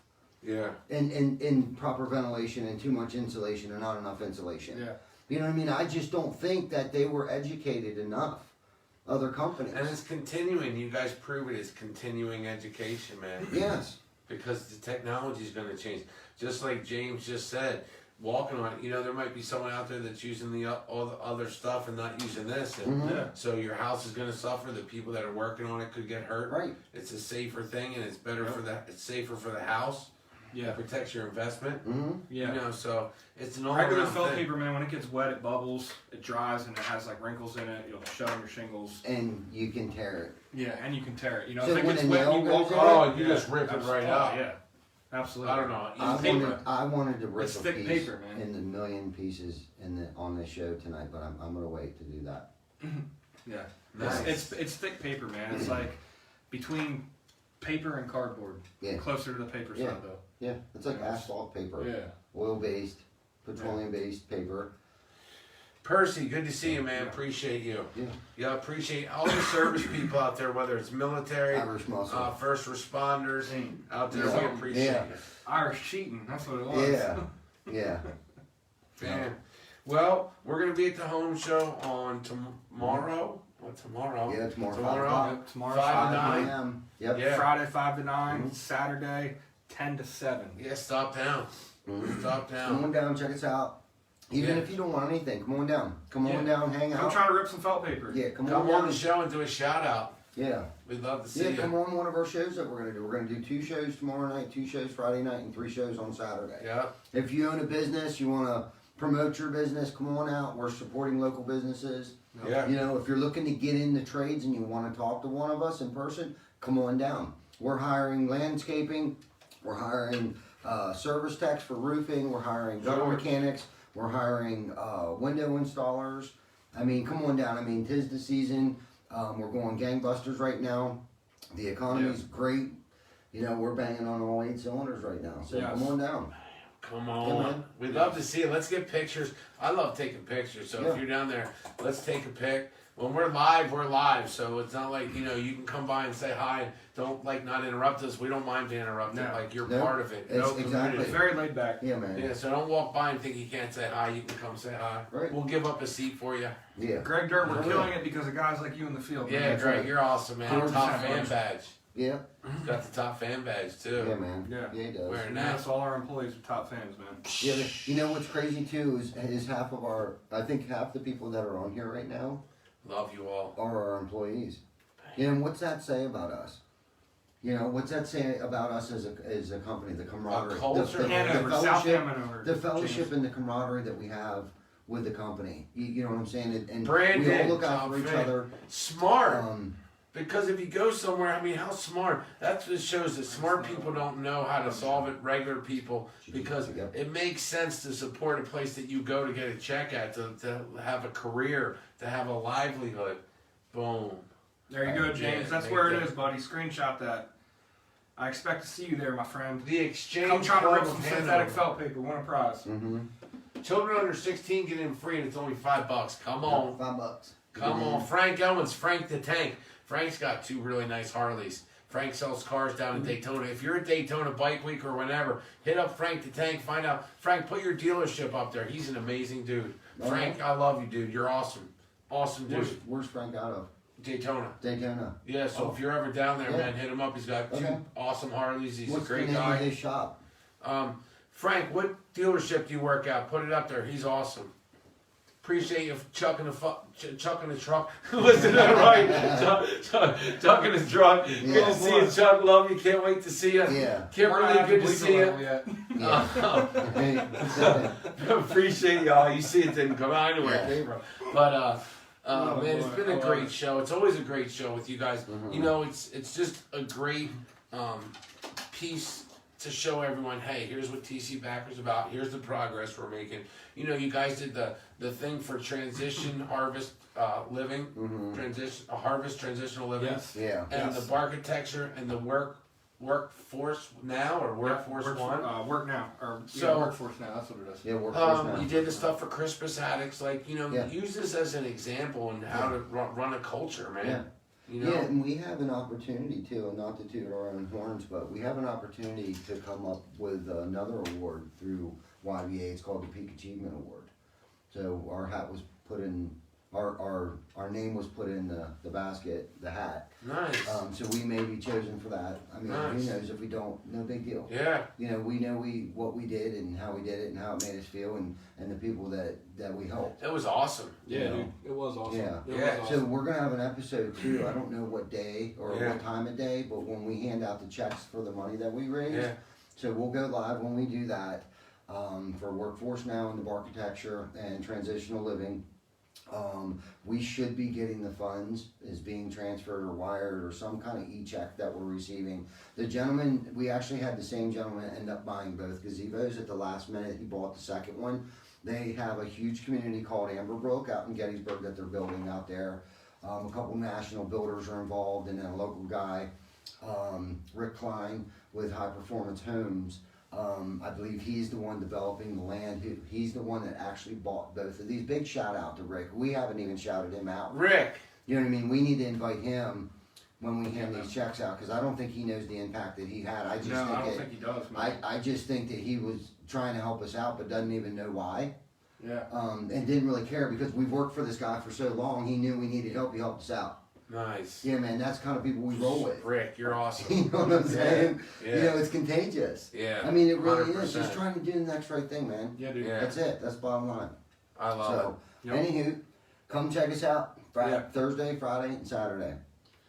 Yeah. In proper ventilation and too much insulation or not enough insulation. Yeah. You know what I mean? I just don't think that they were educated enough. Other companies. And it's continuing. You guys prove it. It's continuing education, man. Yes. Because the technology is going to change. Just like James just said, walking on it, you know, there might be someone out there that's using all the other stuff and not using this. And Mhm. so your house is going to suffer. The people that are working on it could get hurt. Right. It's a safer thing, and it's better it's safer for the house. Yeah. It protects your investment. Mm-hmm. Yeah. You know, so it's an all Regular around felt thing. paper, man, when it gets wet, it bubbles, it dries, and it has like wrinkles in it. It'll show on your shingles. And you can tear it. Yeah, and you can tear it. You know, So if it when gets a wet, nail you walk goes in on it, you just rip it right absolutely. out. Yeah, absolutely. I don't know. I wanted to rip It's a thick piece paper, man. in the million pieces on this show tonight, but I'm gonna wait to do that. Yeah, Nice. it's thick paper, man. It's like between paper and cardboard. Yeah. Closer to the paper Yeah. side though. Yeah, it's like Yes. asphalt paper, Yeah. oil-based, petroleum-based paper. Percy, good to see you, man. Yeah. Appreciate you. Yeah. Yeah, appreciate all the service people out there, whether it's military, Irish muscle. first responders out there. Yeah. We appreciate Yeah. you. Irish cheating. That's what it was. Yeah, yeah. Man. Well, we're gonna be at the home show on tomorrow. What tomorrow? Yeah, tomorrow. Tomorrow. Yep, tomorrow 5 to 5 9. a.m. Yep. Yeah. Friday 5 to 9. Mhm. Saturday 10 to 7. Yeah, stop down. Mhm. Stop Come down. on down, check us out. Even Yeah. if you don't want anything, come on down. Come on Yeah. down, hang I'm out. trying to rip some felt paper. Yeah, come Come on on down. the show and do a shout out. Yeah. We'd love to see Yeah, you. come on one of our shows that we're gonna do. We're gonna do 2 shows tomorrow night, 2 shows Friday night, and 3 shows on Saturday. Yeah. If you own a business, you wanna promote your business, come on out. We're supporting local businesses. Yeah. You know, if you're looking to get into trades and you wanna talk to one of us in person, come on down. We're hiring landscaping, we're hiring service techs for roofing, we're hiring gutter Sure. mechanics, we're hiring window installers. I mean, come on down. I mean, 'tis the season. We're going gangbusters right now. The economy's great. You know, we're banging on all 8 cylinders right now. So Yes. come on down. Come Yeah, on. man. We'd love to see it. Let's get pictures. I love taking pictures. So Yeah. if you're down there, let's take a pic. When we're live, we're live. So it's not like, you know, you can come by and say hi. Don't not interrupt us. We don't mind being interrupted. No. Like you're No. part of it. It's No exactly. It's very laid back. Yeah, man. Yeah, so don't walk by and think you can't say hi. You can come say hi. Right. We'll give up a seat for you. Yeah. Greg Dirt, we're Yeah. killing it because of guys like you in the field. Yeah, man. That's Greg, right. you're awesome, man. 100%. Top fan badge. Yeah. Got the top fan badge too. Yeah, man. Yeah. Yeah, he does. Wearing Yeah, that. so all our employees are top fans, man. Yeah, you know what's crazy too is half of I think half the people that are on here right now Love you all. are our employees. You know, what's that say about us? You know, what's that say about us as a company? The camaraderie, culture. the Hanover, South fellowship, Hanover. the fellowship and the camaraderie that we have with the company. You know what I'm saying? And Brandon, we all look out top for each fan. other. Smart. Um, Because if you go somewhere, I mean, how smart. That's what shows that smart people don't know how to solve it, regular people, because it makes sense to support a place that you go to get a check at, to have a career, to have a livelihood. Boom. There you go, James. Yeah, That's make where it that- is, buddy. Screenshot that. I expect to see you there, my friend. The Exchange Come try to Club rip of some Hanover. synthetic felt paper. Win a prize. mm-hmm. Children under 16 get in free and it's only $5. Come on. $5. Come on. Frank Owens, Frank the Tank. Frank's got 2 really nice Harleys. Frank sells cars down in Daytona. If you're at Daytona Bike Week or whenever, hit up Frank the Tank. Find out. Frank, put your dealership up there. He's an amazing dude. Oh, Frank, I love you, dude. You're awesome. Awesome dude. Where's Frank out of? Daytona. Daytona. Yeah, so Oh. if you're ever down there, Yeah. man, hit him up. He's got 2 Okay. awesome Harleys. He's What's a great the name guy. of his shop? Frank, what dealership do you work at? Put it up there. He's awesome. Appreciate you chucking the truck. Listen to that right. Chucking his truck. Good Yeah. to see you, Chuck. Love you. Can't wait to see you. Yeah. Kimberly, good to see you. Yet. Yeah. Appreciate y'all. You see it didn't come out anywhere. Yeah. It came from. But Oh, man, it's boy. been a I love great it. show. It's always a great show with you guys. Mhm. You know, it's just a great piece to show everyone, hey, here's what TC Backer's about. Here's the progress we're making. You know, you guys did the thing for transition harvest living, transitional living, Yes. Yeah. and Yes. the architecture and the workforce now or workforce one. Work now, or So- workforce now. That's what it is. Yeah, workforce now. You did the stuff for Crispus Addicts, like Yeah. use this as an example on how to run a culture, man. Yeah. You know, Yeah, and we have an opportunity too, and not to toot our own horns, but we have an opportunity to come up with another award through YBA. It's called the Peak Achievement Award. So our hat was put in, our name was put in the basket, the hat. nice. So we may be chosen for that. I mean, Nice. who knows if we don't? No big deal. Yeah, You know, we know what we did and how we did it and how it made us feel and the people that we helped. it was awesome. Yeah, You know? dude, it was awesome. Yeah. It Yeah. was So awesome. we're gonna have an episode too. I don't know what day or Yeah. what time of day, but when we hand out the checks for the money that we raised, Yeah, so we'll go live when we do that for workforce now in the architecture and transitional living. We should be getting the funds is being transferred or wired or some kind of e-check that we're receiving. The gentleman, we actually had the same gentleman end up buying both gazebos at the last minute. He bought the second one. They have a huge community called Amberbrook out in Gettysburg that they're building out there. A couple national builders are involved, and then a local guy, Rick Klein with High Performance Homes. I believe he's the one developing the land. He's the one that actually bought both of these. Big shout out to Rick. We haven't even shouted him out. Rick. You know what I mean? We need to invite him when we hand these checks out because I don't think he knows the impact that he had. I just No, I don't think think he does, man. I just think that he was trying to help us out but doesn't even know why. Yeah. And didn't really care because we've worked for this guy for so long. He knew we needed help. He helped us out. Nice. Yeah, man, that's the kind of people we roll with. Rick, you're awesome. You know what I'm saying? Yeah. You know, it's contagious. Yeah. I mean, it really is. 100%. Just trying to do the next right thing, man. Yeah, dude. Yeah. That's it. That's the bottom line. I love So, Yep. anywho, come check us out Friday, Yeah. Thursday, Friday, and Saturday.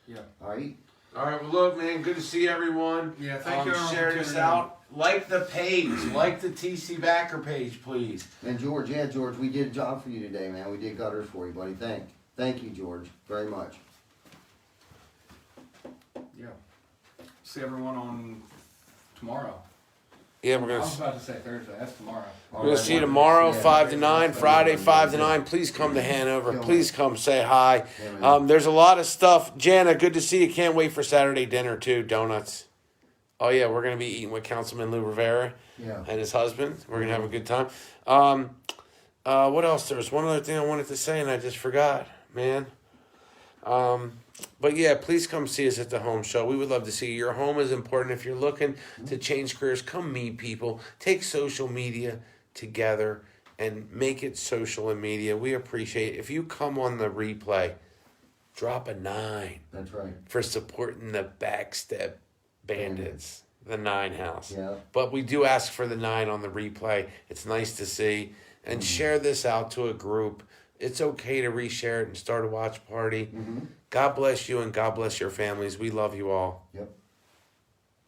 Yeah. All right? it. All right, well, look, man, good to see everyone. Yeah, thank you everyone Share for this tuning out. Like the page. Like the TC Backer page, please. And George, we did a job for you today, man. We did gutters for you, buddy. Thank you, George, very much. Yeah. See everyone on tomorrow. Yeah, we're I gonna. was about to say Thursday. That's tomorrow. We're gonna see you tomorrow, Yeah. 5 to 9. Friday, 5 to 9. Please come to Hanover. Yeah. Please come say hi. Yeah, man. There's a lot of stuff. Jana, good to see you. Can't wait for Saturday dinner too. Donuts. Oh yeah, we're gonna be eating with Councilman Lou Rivera Yeah. and his husband. We're gonna have a good time. What else? There was one other thing I wanted to say and I just forgot, man. But yeah, please come see us at the home show. We would love to see you. Your home is important. If you're looking to change careers, come meet people. Take social media together and make it social and media. We appreciate it. If you come on the replay, drop a 9 That's right. for supporting the Backstep Bandits, the 9 house. Yeah. But we do ask for the 9 on the replay. It's nice to see. And share this out to a group. It's okay to reshare it and start a watch party. Mm-hmm. God bless you and God bless your families. We love you all. Yep.